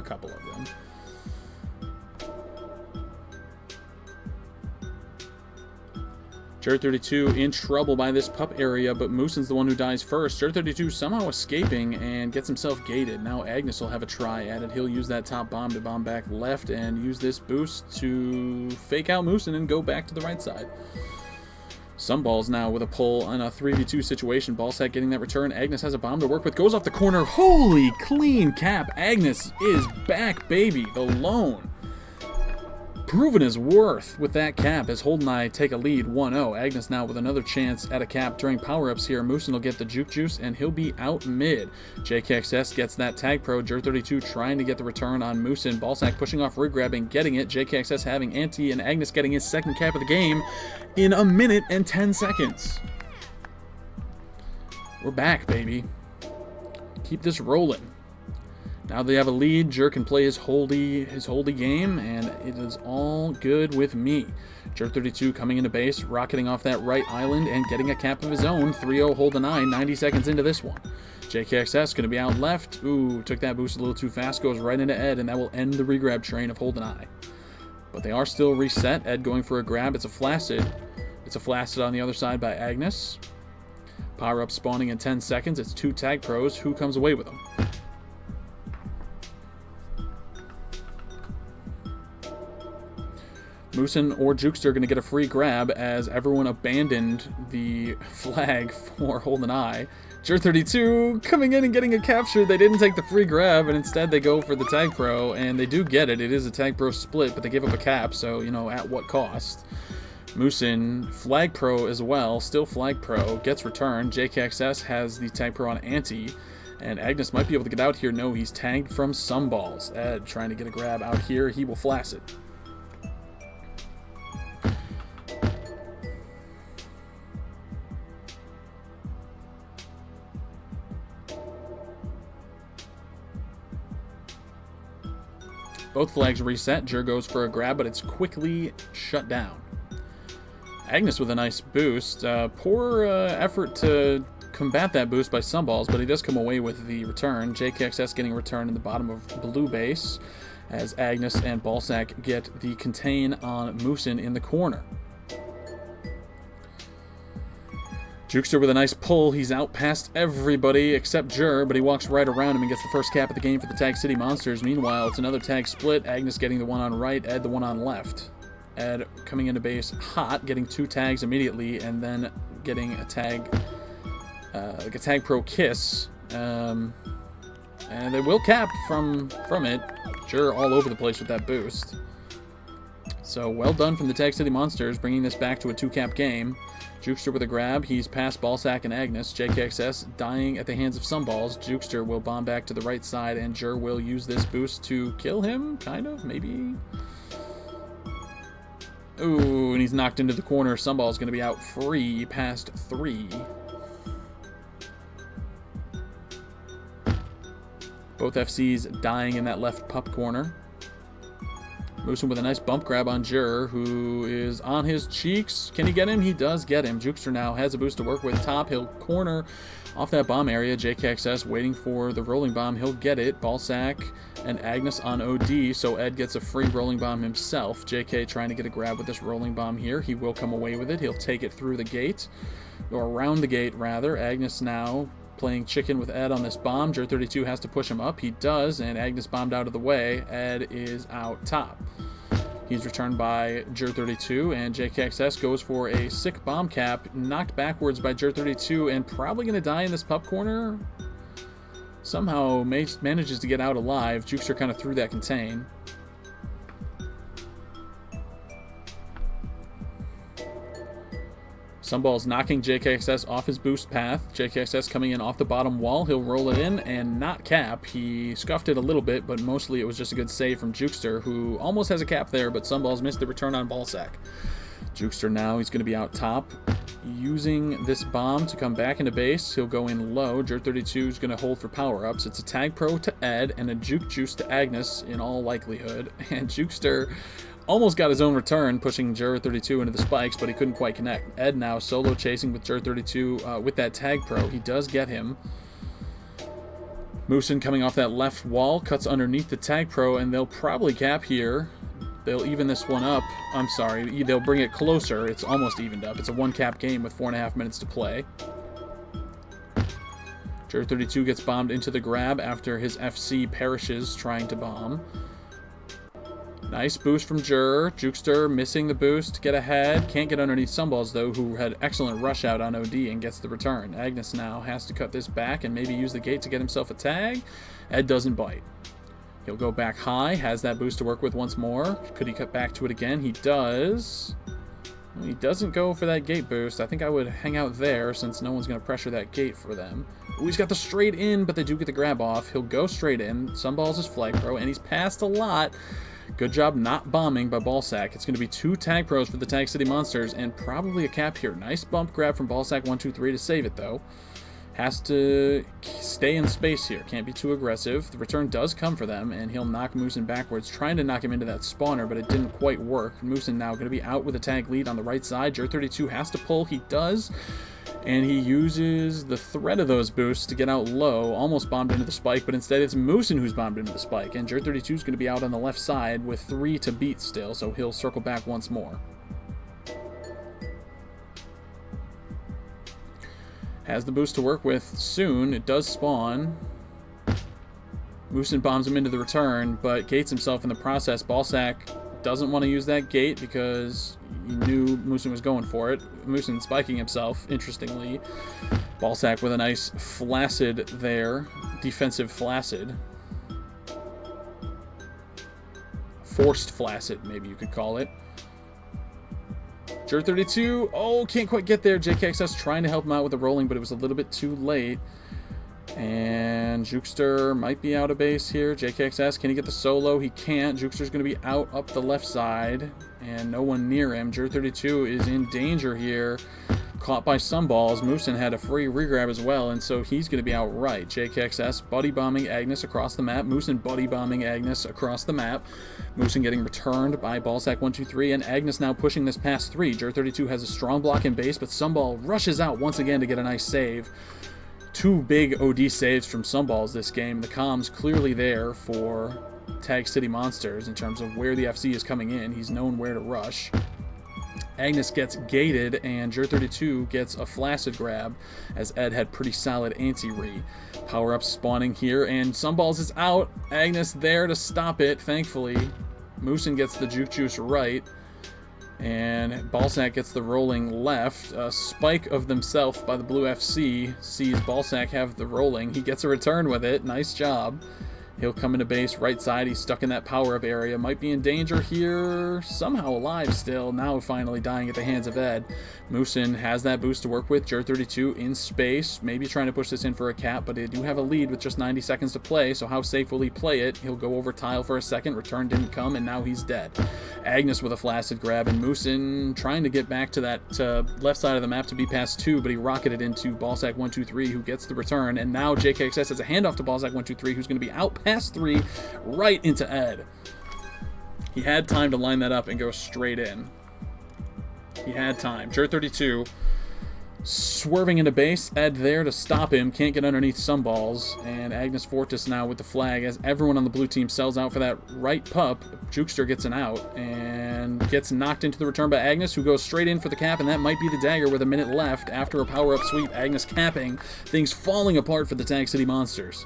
A: couple of them. Jer32 in trouble by this pup area, but Moosin's the one who dies first. Jer32 somehow escaping and gets himself gated. Now Agnes will have a try at it. He'll use that top bomb to bomb back left and use this boost to fake out Moosin and go back to the right side. Sunballs now with a pull on a 3v2 situation. Ballsack getting that return. Agnes has a bomb to work with. Goes off the corner. Holy clean cap. Agnes is back, baby. The lone. Proven his worth with that cap as HoldenEye take a lead 1-0. Agnes now with another chance at a cap during power-ups here. Moosin will get the juke juice and he'll be out mid. JKXS gets that tag pro. Jer32 trying to get the return on Moosin. Ballsack pushing off, rig grabbing, getting it. JKXS having anti and Agnes getting his second cap of the game in 1 minute and 10 seconds. We're back, baby. Keep this rolling. Now they have a lead, Jer can play his holdy game, and it is all good with me. Jer32 coming into base, rocketing off that right island, and getting a cap of his own. 3-0 HoldenEye, 90 seconds into this one. JKXS going to be out left. Ooh, took that boost a little too fast, goes right into Ed, and that will end the regrab train of HoldenEye. But they are still reset. Ed going for a grab. It's a Flaccid. It's a Flaccid on the other side by Agnes. Power up spawning in 10 seconds. It's 2 tag pros. Who comes away with them? Moosin or Jukester going to get a free grab as everyone abandoned the flag for HoldenEye. Jer32 coming in and getting a capture. They didn't take the free grab, and instead they go for the tag pro, and they do get it. It is a tag pro split, but they give up a cap, so, you know, at what cost? Moosin, flag pro as well, still flag pro, gets returned. JKXS has the tag pro on anti, and Agnes might be able to get out here. No, he's tagged from Sunballs. Ed trying to get a grab out here. He will flash it. Both flags reset. Jer goes for a grab, but it's quickly shut down. Agnes with a nice boost. Poor effort to combat that boost by Sunballs, but he does come away with the return. JKXS getting a return in the bottom of blue base as Agnes and Ballsack get the contain on Moosin in the corner. Jukester with a nice pull. He's out past everybody except Jer, but he walks right around him and gets the first cap of the game for the Tag City Monsters. Meanwhile, it's another tag split. Agnes getting the one on right, Ed the one on left. Ed coming into base hot, getting 2 tags immediately, and then getting a tag, like a tag pro kiss. And they will cap from it. Jer all over the place with that boost. So well done from the Tag City Monsters, bringing this back to a 2-cap game. Jukester with a grab. He's past Ballsack and Agnes. JKXS dying at the hands of Sunballs. Jukester will bomb back to the right side, and Jer will use this boost to kill him, kind of, maybe. Ooh, and he's knocked into the corner. Sunball's going to be out free past 3. Both FCs dying in that left pup corner. Moosin with a nice bump grab on Jer, who is on his cheeks. Can he get him? He does get him. Jukester now has a boost to work with. Top, he'll corner off that bomb area. JKXS waiting for the rolling bomb. He'll get it. Ballsack and Agnes on OD, so Ed gets a free rolling bomb himself. JK trying to get a grab with this rolling bomb here. He will come away with it. He'll take it through the gate, or around the gate, rather. Agnes now playing chicken with Ed on this bomb. Jer32 has to push him up. He does, and Agnes bombed out of the way. Ed is out top. He's returned by Jer32, and JKXS goes for a sick bomb cap, knocked backwards by Jer32, and probably going to die in this pup corner. Somehow manages to get out alive. Jukester kind of threw that contain. Sunball's knocking JKXS off his boost path. JKXS coming in off the bottom wall. He'll roll it in and not cap. He scuffed it a little bit, but mostly it was just a good save from Jukester, who almost has a cap there, but Sunball's missed the return on Ballsack. Jukester now, he's going to be out top, using this bomb to come back into base. He'll go in low. Jer32 is going to hold for power-ups. It's a tag pro to Ed and a juke juice to Agnes in all likelihood. And Jukester almost got his own return, pushing Jer32 into the spikes, but he couldn't quite connect. Ed now solo chasing with Jer32 with that tag pro. He does get him. Moosin coming off that left wall, cuts underneath the tag pro, and they'll probably cap here. They'll even this one up. I'm sorry, they'll bring it closer. It's almost evened up. It's a one-cap game with 4.5 minutes to play. Jer32 gets bombed into the grab after his FC perishes trying to bomb. Nice boost from Jer. Jukester missing the boost to get ahead. Can't get underneath Sunballs, though, who had excellent rush out on OD and gets the return. Agnes now has to cut this back and maybe use the gate to get himself a tag. Ed doesn't bite. He'll go back high, has that boost to work with once more. Could he cut back to it again? He does. He doesn't go for that gate boost. I think I would hang out there since no one's going to pressure that gate for them. Ooh, he's got the straight in, but they do get the grab off. He'll go straight in. Sunballs is flag pro, and he's passed a lot. Good job not bombing by Ballsack. It's going to be 2 tag pros for the Tag City Monsters and probably a cap here. Nice bump grab from Ballsack 1-2-3 to save it, though. Has to stay in space here. Can't be too aggressive. The return does come for them, and he'll knock Moosin backwards, trying to knock him into that spawner, but it didn't quite work. Moosin now going to be out with a tag lead on the right side. Jer32 has to pull. He does. And he uses the threat of those boosts to get out low. Almost bombed into the spike, but instead it's Moosin who's bombed into the spike. And Jer32 is going to be out on the left side with 3 to beat still, so he'll circle back once more. Has the boost to work with soon. It does spawn. Moosin bombs him into the return, but gates himself in the process. Ballsack doesn't want to use that gate because he knew Moosin was going for it. Moosin spiking himself, interestingly. Ballsack with a nice flaccid there. Defensive flaccid. Forced flaccid, maybe you could call it. Jer32, oh, can't quite get there. JKXS trying to help him out with the rolling, but it was a little bit too late. And Jukester might be out of base here. JKXS, can he get the solo? He can't. Jukester's going to be out up the left side, and no one near him. Jer32 is in danger here. Caught by Sunballs. Moosin had a free regrab as well, and so he's going to be out right. JKXS buddy bombing Agnes across the map. Moosin buddy bombing Agnes across the map. Moosin getting returned by Ballsack 1-2-3, and Agnes now pushing this past 3. Jer32 has a strong block in base, but Sunball rushes out once again to get a nice save. 2 big OD saves from Sunballs this game. The comms clearly there for Tag City Monsters in terms of where the FC is coming in. He's known where to rush. Agnes gets gated, and Jer32 gets a flaccid grab, as Ed had pretty solid anti-re. Power-up spawning here, and Sunballs is out. Agnes there to stop it, thankfully. Moosin gets the juke juice right, and Ballsack gets the rolling left. A spike of themselves by the Blue FC sees Ballsack have the rolling. He gets a return with it. Nice job. He'll come into base right side. He's stuck in that power-up area. Might be in danger here. Somehow alive still. Now finally dying at the hands of Ed. Moosin has that boost to work with. Jer32 in space. Maybe trying to push this in for a cap, but they do have a lead with just 90 seconds to play, so how safe will he play it? He'll go over tile for a second. Return didn't come, and now he's dead. Agnes with a flaccid grab, and Moosin trying to get back to that left side of the map to be past 2, but he rocketed into Ballsack 1-2-3, who gets the return, and now JKXS has a handoff to Ballsack 1-2-3, who's going to be out past 3, right into Ed. He had time to line that up and go straight in. He had time. Jer32 swerving into base. Ed there to stop him. Can't get underneath Sunballs. And Agnes Fortis now with the flag as everyone on the blue team sells out for that right pup. Jukester gets an out and gets knocked into the return by Agnes, who goes straight in for the cap, and that might be the dagger with a minute left after a power-up sweep. Agnes capping. Things falling apart for the Tag City Monsters.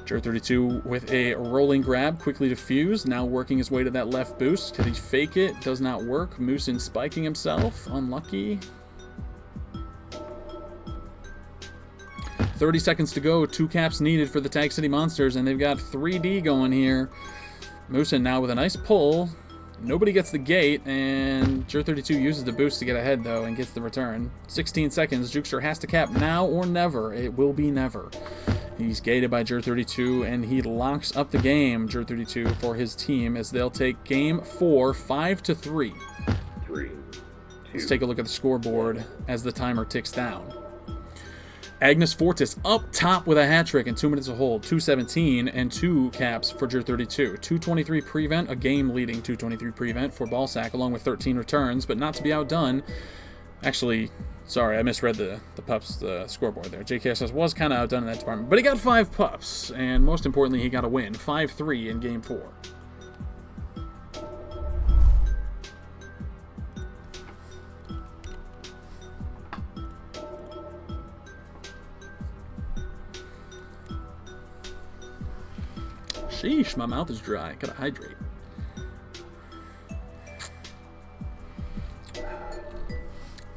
A: Jer32 with a rolling grab, quickly defused, now working his way to that left boost. Could he fake it? Does not work. Moosin spiking himself. Unlucky. 30 seconds to go. 2 caps needed for the Tag City Monsters, and they've got 3D going here. Moosin now with a nice pull. Nobody gets the gate, and Jer32 uses the boost to get ahead, though, and gets the return. 16 seconds. Jukester has to cap now or never. It will be never. He's gated by Jer32, and he locks up the game, Jer32, for his team, as they'll take game 4, 5-3.
B: 3, 2.
A: Let's take a look at the scoreboard as the timer ticks down. Agnes Fortis up top with a hat trick and 2 minutes to hold, 2:17, and 2 caps for Jer32. 2:23 prevent, a game-leading 2:23 prevent for Ballsack, along with 13 returns, but not to be outdone. Actually, sorry, I misread the scoreboard there. JKSS was kind of outdone in that department, but he got 5 pups, and most importantly, he got a win, 5-3 in Game 4. Sheesh, my mouth is dry. Gotta hydrate.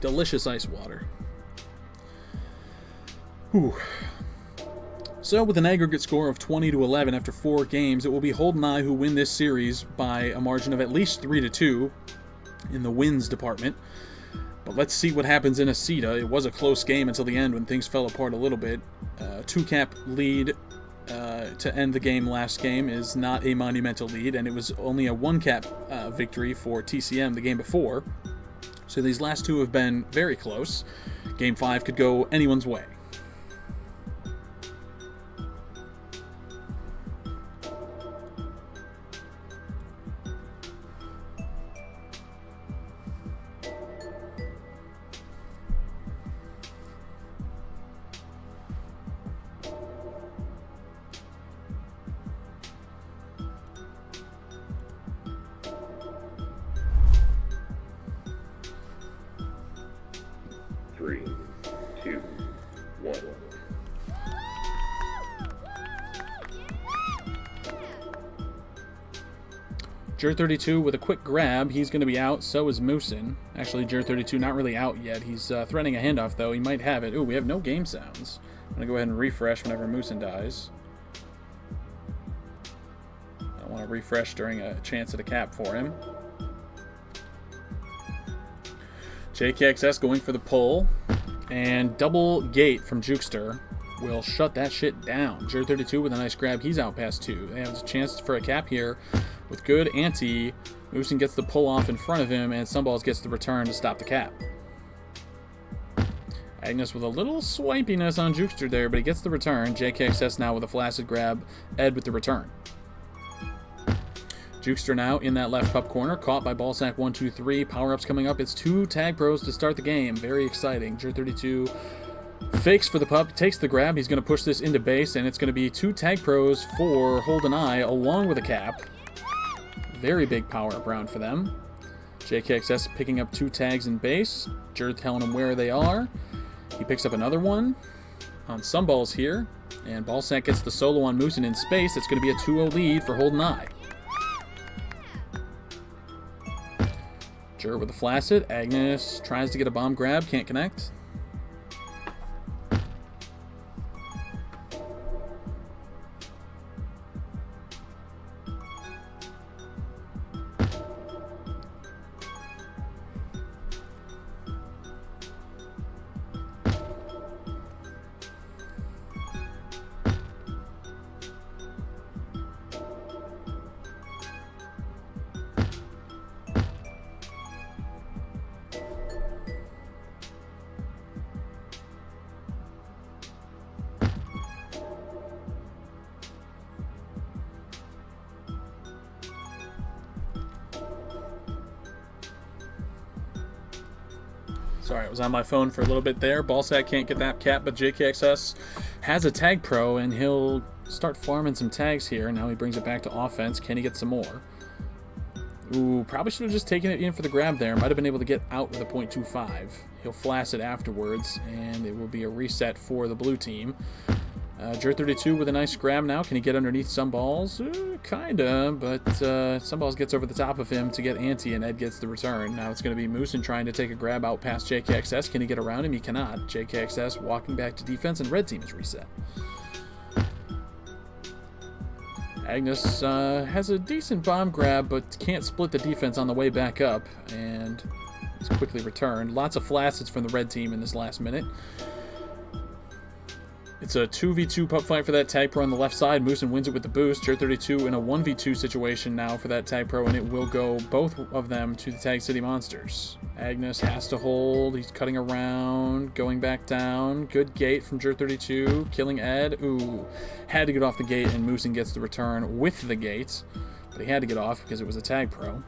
A: Delicious ice water. Whew. So, with an aggregate score of 20-11 after 4 games, it will be NEYE who win this series by a margin of at least 3-2 in the wins department. But let's see what happens in Aceta. It was a close game until the end when things fell apart a little bit. 2-cap lead to end the game last game is not a monumental lead, and it was only a 1-cap victory for TCM the game before. So these last 2 have been very close. Game 5 could go anyone's way.
B: Three, two, one.
A: Jer32 with a quick grab. He's going to be out. So is Moosin. Actually, Jer32 not really out yet. He's threatening a handoff, though. He might have it. Ooh, we have no game sounds. I'm going to go ahead and refresh whenever Moosin dies. I don't want to refresh during a chance at a cap for him. JKXS going for the pull. And double gate from Jukester will shut that shit down. Jer32 with a nice grab. He's out past 2. They have a chance for a cap here with good ante. Moosin gets the pull off in front of him, and Sunballs gets the return to stop the cap. Agnes with a little swipiness on Jukester there, but he gets the return. JKXS now with a flaccid grab. Ed with the return. Jukester now in that left pup corner, caught by Ballsack 1-2-3. Power-ups coming up. It's 2 tag pros to start the game. Very exciting. Jer32 fakes for the pup, takes the grab. He's going to push this into base, and it's going to be 2 tag pros for NEYE, along with a cap. Very big power-up round for them. JKXS picking up 2 tags in base. Jer telling him where they are. He picks up another one on Sunballs here, and Ballsack gets the solo on Moosin in space. It's going to be a 2-0 lead for NEYE. Jer with a flaccid. Agnes tries to get a bomb grab, can't connect. Sorry, I was on my phone for a little bit there. Ballsack can't get that cap, but JKXS has a tag pro, and he'll start farming some tags here. Now he brings it back to offense. Can he get some more? Ooh, probably should have just taken it in for the grab there. Might have been able to get out with a .25. He'll flash it afterwards, and it will be a reset for the blue team. Jer32 with a nice grab now. Can he get underneath Sunballs? Kinda, but Sunballs gets over the top of him to get ante, and Ed gets the return. Now it's going to be Moosin trying to take a grab out past JKXS. Can he get around him? He cannot. JKXS walking back to defense, and red team is reset. Agnes has a decent bomb grab, but can't split the defense on the way back up, and it's quickly returned. Lots of flaccids from the red team in this last minute. It's a 2v2 pup fight for that tag pro on the left side. Moosin wins it with the boost. Jer32 in a 1v2 situation now for that tag pro, and it will go both of them to the Tag City Monsters. Agnes has to hold. He's cutting around, going back down. Good gate from Jer32, killing Ed. Ooh, had to get off the gate, and Moosin gets the return with the gate. But he had to get off because it was a tag pro.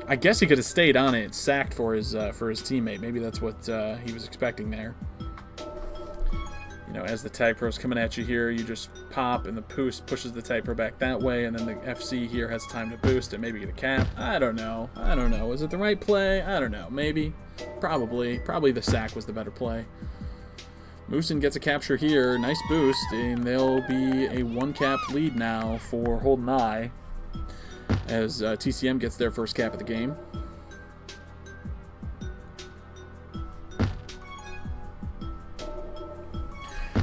A: I guess he could have stayed on it, sacked for his teammate. Maybe that's what he was expecting there. You know, as the tag pro's coming at you here, you just pop, and the boost pushes the tag pro back that way, and then the FC here has time to boost and maybe get a cap. I don't know. Is it the right play? I don't know. Maybe. Probably. Probably the sack was the better play. Moosin gets a capture here. Nice boost, and they'll be a 1-cap lead now for Hold NEYE as TCM gets their first cap of the game.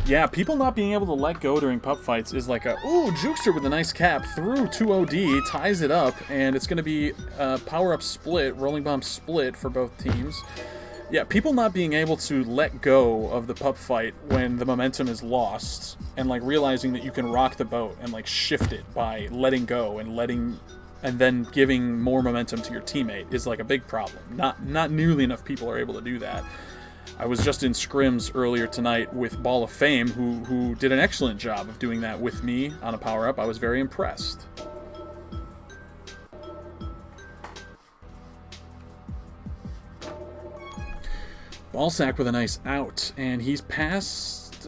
A: Yeah, people not being able to let go during pup fights is like a, ooh, Jukester with a nice cap through 2OD, ties it up, and it's going to be a power-up split, rolling bomb split for both teams. Yeah, people not being able to let go of the pup fight when the momentum is lost, and like realizing that you can rock the boat and like shift it by letting go and then giving more momentum to your teammate is like a big problem. Not nearly enough people are able to do that. I was just in scrims earlier tonight with Ball of Fame, who did an excellent job of doing that with me on a power-up. I was very impressed. Ballsack with a nice out, and he's past,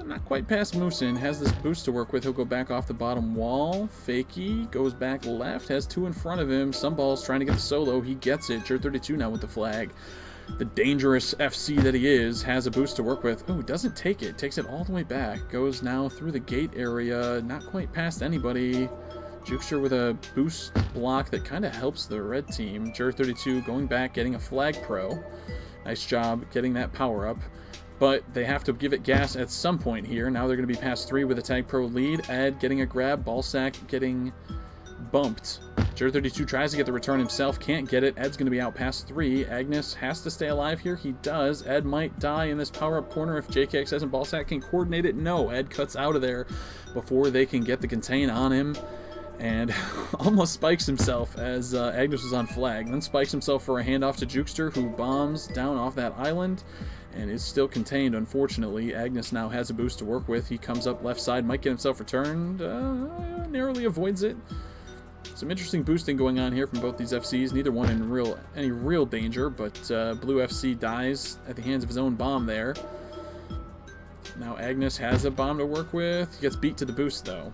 A: not quite past Moosin, has this boost to work with. He'll go back off the bottom wall. Fakey goes back left, has 2 in front of him. Some ball's trying to get the solo. He gets it. Jer32 now with the flag. The dangerous FC that he is has a boost to work with. Oh, doesn't take it. Takes it all the way back. Goes now through the gate area. Not quite past anybody. Jukester with a boost block that kind of helps the red team. Jer32 going back, getting a flag pro. Nice job getting that power up. But they have to give it gas at some point here. Now they're going to be past 3 with a tag pro lead. Ed getting a grab. Ballsack getting bumped. Jer32 tries to get the return himself, can't get it. Ed's going to be out past 3. Agnes has to stay alive here. He does. Ed might die in this power-up corner if JKXS and Ballsack can coordinate it. No, Ed cuts out of there before they can get the contain on him and almost spikes himself as Agnes was on flag. Then spikes himself for a handoff to Jukester, who bombs down off that island and is still contained, unfortunately. Agnes now has a boost to work with. He comes up left side, might get himself returned, narrowly avoids it. Some interesting boosting going on here from both these FCs. Neither one in any real danger, but Blue FC dies at the hands of his own bomb there. Now Agnes has a bomb to work with. He gets beat to the boost, though.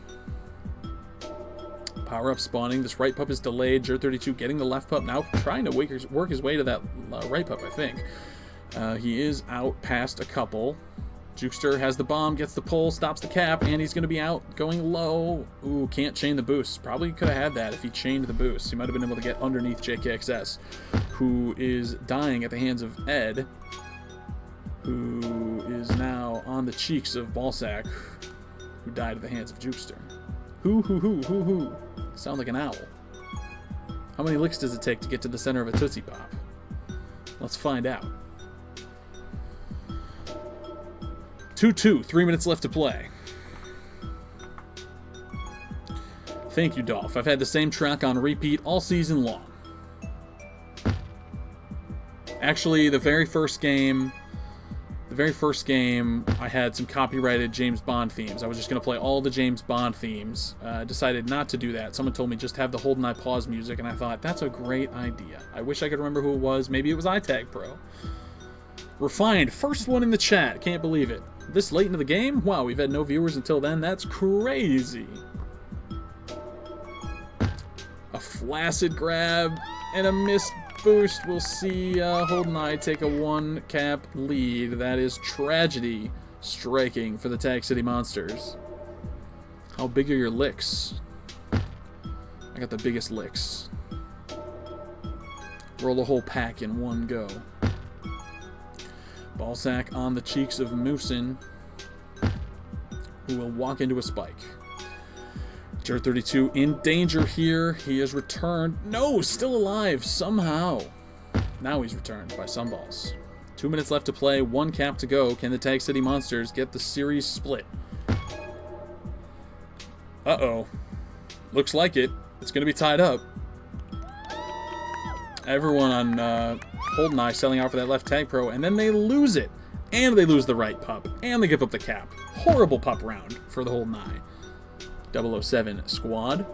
A: Power-up spawning. This right pup is delayed. Jer32 getting the left pup. Now trying to work his way to that right pup, I think. He is out past a couple. Jukester has the bomb, gets the pull, stops the cap, and he's going to be out going low. Ooh, can't chain the boost. Probably could have had that if he chained the boost. He might have been able to get underneath JKXS, who is dying at the hands of Ed, who is now on the cheeks of Ballsack, who died at the hands of Jukester. Hoo. Sound like an owl. How many licks does it take to get to the center of a Tootsie Pop? Let's find out. 2-2, 3 minutes left to play. Thank you, Dolph. I've had the same track on repeat all season long. Actually, the very first game, I had some copyrighted James Bond themes. I was just going to play all the James Bond themes. Decided not to do that. Someone told me just have the Hold NEYE pause music, and I thought, that's a great idea. I wish I could remember who it was. Maybe it was iTag Pro. Refined, first one in the chat. Can't believe it. This late into the game? Wow, we've had no viewers until then. That's crazy. A flaccid grab and a missed boost. We'll see Hold NEYE take a 1-cap lead. That is tragedy striking for the Tag City Monsters. How big are your licks? I got the biggest licks. Roll the whole pack in one go. Ballsack on the cheeks of Moosin, who will walk into a spike. Jer32 in danger here. He is returned. No, still alive somehow. Now he's returned by some balls. 2 minutes left to play. 1 cap to go. Can the Tag City Monsters get the series split? Uh-oh. Looks like it. It's going to be tied up. Everyone on Hold NEYE selling out for that left tag pro, and then they lose it. And they lose the right pup. And they give up the cap. Horrible pup round for the Hold NEYE 007 squad.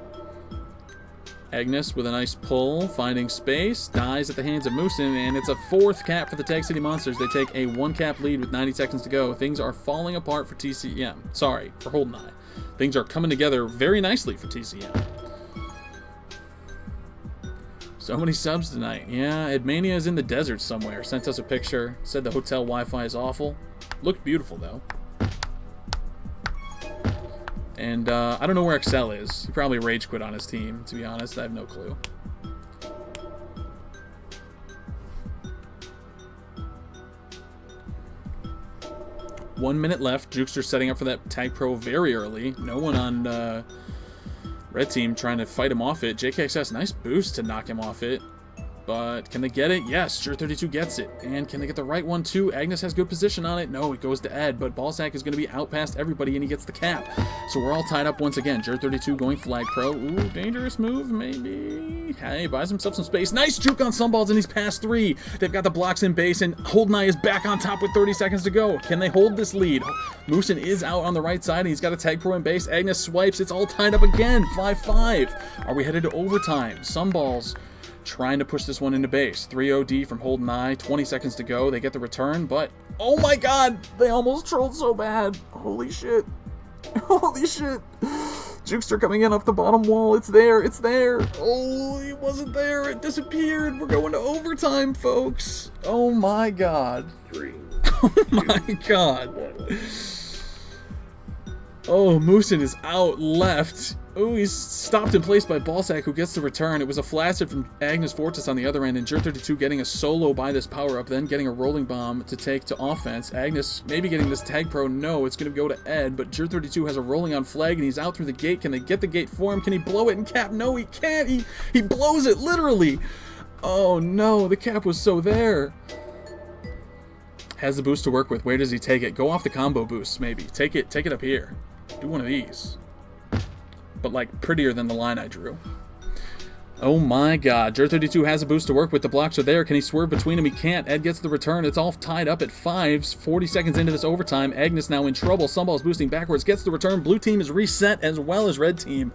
A: Agnes with a nice pull, finding space, dies at the hands of Moosin, and it's a 4th cap for the Tag City Monsters. They take a 1-cap lead with 90 seconds to go. Things are falling apart for TCM. Sorry, for Holden Eye. Things are coming together very nicely for TCM. So many subs tonight. Yeah, Edmania is in the desert somewhere. Sent us a picture. Said the hotel Wi-Fi is awful. Looked beautiful, though. And I don't know where Excel is. He probably rage quit on his team, to be honest. I have no clue. One minute left. Jukester setting up for that Tag Pro very early. No one on red team trying to fight him off it. JKXS, nice boost to knock him off it. But can they get it? Yes, Jer32 gets it. And can they get the right one too? Agnes has good position on it. No, it goes to Ed, but Ballsack is going to be out past everybody and he gets the cap. So we're all tied up once again. Jer32 going flag pro. Ooh, dangerous move, maybe. Hey, buys himself some space. Nice juke on Sunballs and he's past 3. They've got the blocks in base and Holden Eye is back on top with 30 seconds to go. Can they hold this lead? Moosin is out on the right side and he's got a Tag Pro in base. Agnes swipes. It's all tied up again. 5-5. Are we headed to overtime? Sunballs trying to push this one into base. 3 OD from Holden Eye. 20 seconds to go. They get the return, but oh my god! They almost trolled so bad. Holy shit. Holy shit. Jukester coming in off the bottom wall. It's there. It's there. Oh, it wasn't there. It disappeared. We're going to overtime, folks. Oh my god.
B: 3.
A: Oh my god.
B: 1.
A: Oh, Moosin is out left. Oh, he's stopped in place by Ballsack, who gets the return. It was a flaccid from Agnes Fortis on the other end, and Jer32 getting a solo by this power-up, then getting a rolling bomb to take to offense. Agnes maybe getting this Tag Pro. No, it's going to go to Ed, but Jer32 has a rolling on flag, and he's out through the gate. Can they get the gate for him? Can he blow it and cap? No, he can't. He blows it, literally. Oh, no, the cap was so there. Has the boost to work with. Where does he take it? Go off the combo boost, maybe. Take it up here. Do one of these. But like prettier than the line I drew. Oh my god. Jer32 has a boost to work with. The blocks are there. Can he swerve between them? He can't. Ed gets the return. It's all tied up at 5. 40 seconds into this overtime. Agnes now in trouble. Sunball's boosting backwards. Gets the return. Blue team is reset as well as red team.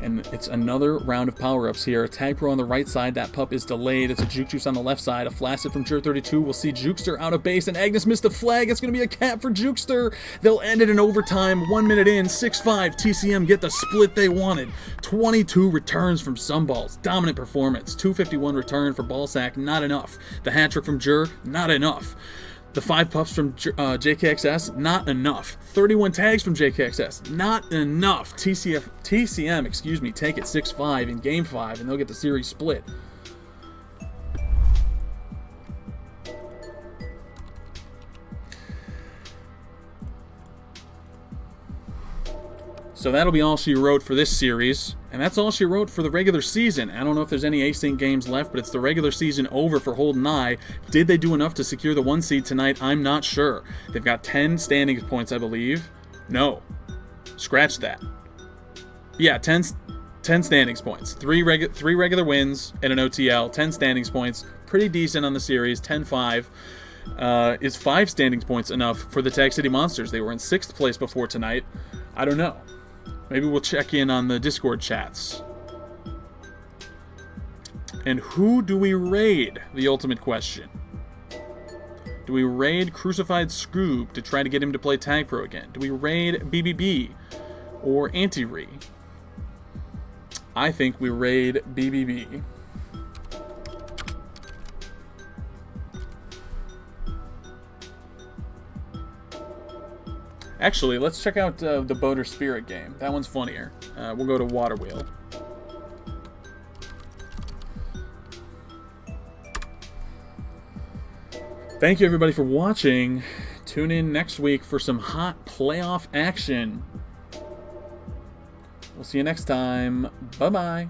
A: And it's another round of power-ups here. Tag Pro on the right side. That pup is delayed. It's a Juke Juice on the left side. A flaccid from Jer32. We'll see Jukester out of base. And Agnes missed the flag. It's going to be a cap for Jukester. They'll end it in overtime. 1 minute in. 6-5. TCM get the split they wanted. 22 returns from Sunballs. Dominant performance. 251 return for Ballsack, not enough. The hat trick from Jer, not enough. The 5 puffs from JKXS, not enough. 31 tags from JKXS, not enough. TCM, excuse me, take it 6-5 in Game 5, and they'll get the series split. So that'll be all she wrote for this series, and that's all she wrote for the regular season. I don't know if there's any async games left, but it's the regular season over for Holden Eye. Did they do enough to secure the 1 seed tonight? I'm not sure. They've got 10 standings points, I believe. No. Scratch that. Yeah, 10 standings points. 3 regular wins and an OTL, 10 standings points. Pretty decent on the series, 10-5. Is 5 standings points enough for the Tag City Monsters? They were in 6th place before tonight. I don't know. Maybe we'll check in on the Discord chats. And who do we raid? The ultimate question. Do we raid Crucified Scoob to try to get him to play Tag Pro again? Do we raid BBB or Anti-Re? I think we raid BBB. Actually, let's check out the Boater Spirit game. That one's funnier. We'll go to Water Wheel. Thank you, everybody, for watching. Tune in next week for some hot playoff action. We'll see you next time. Bye-bye.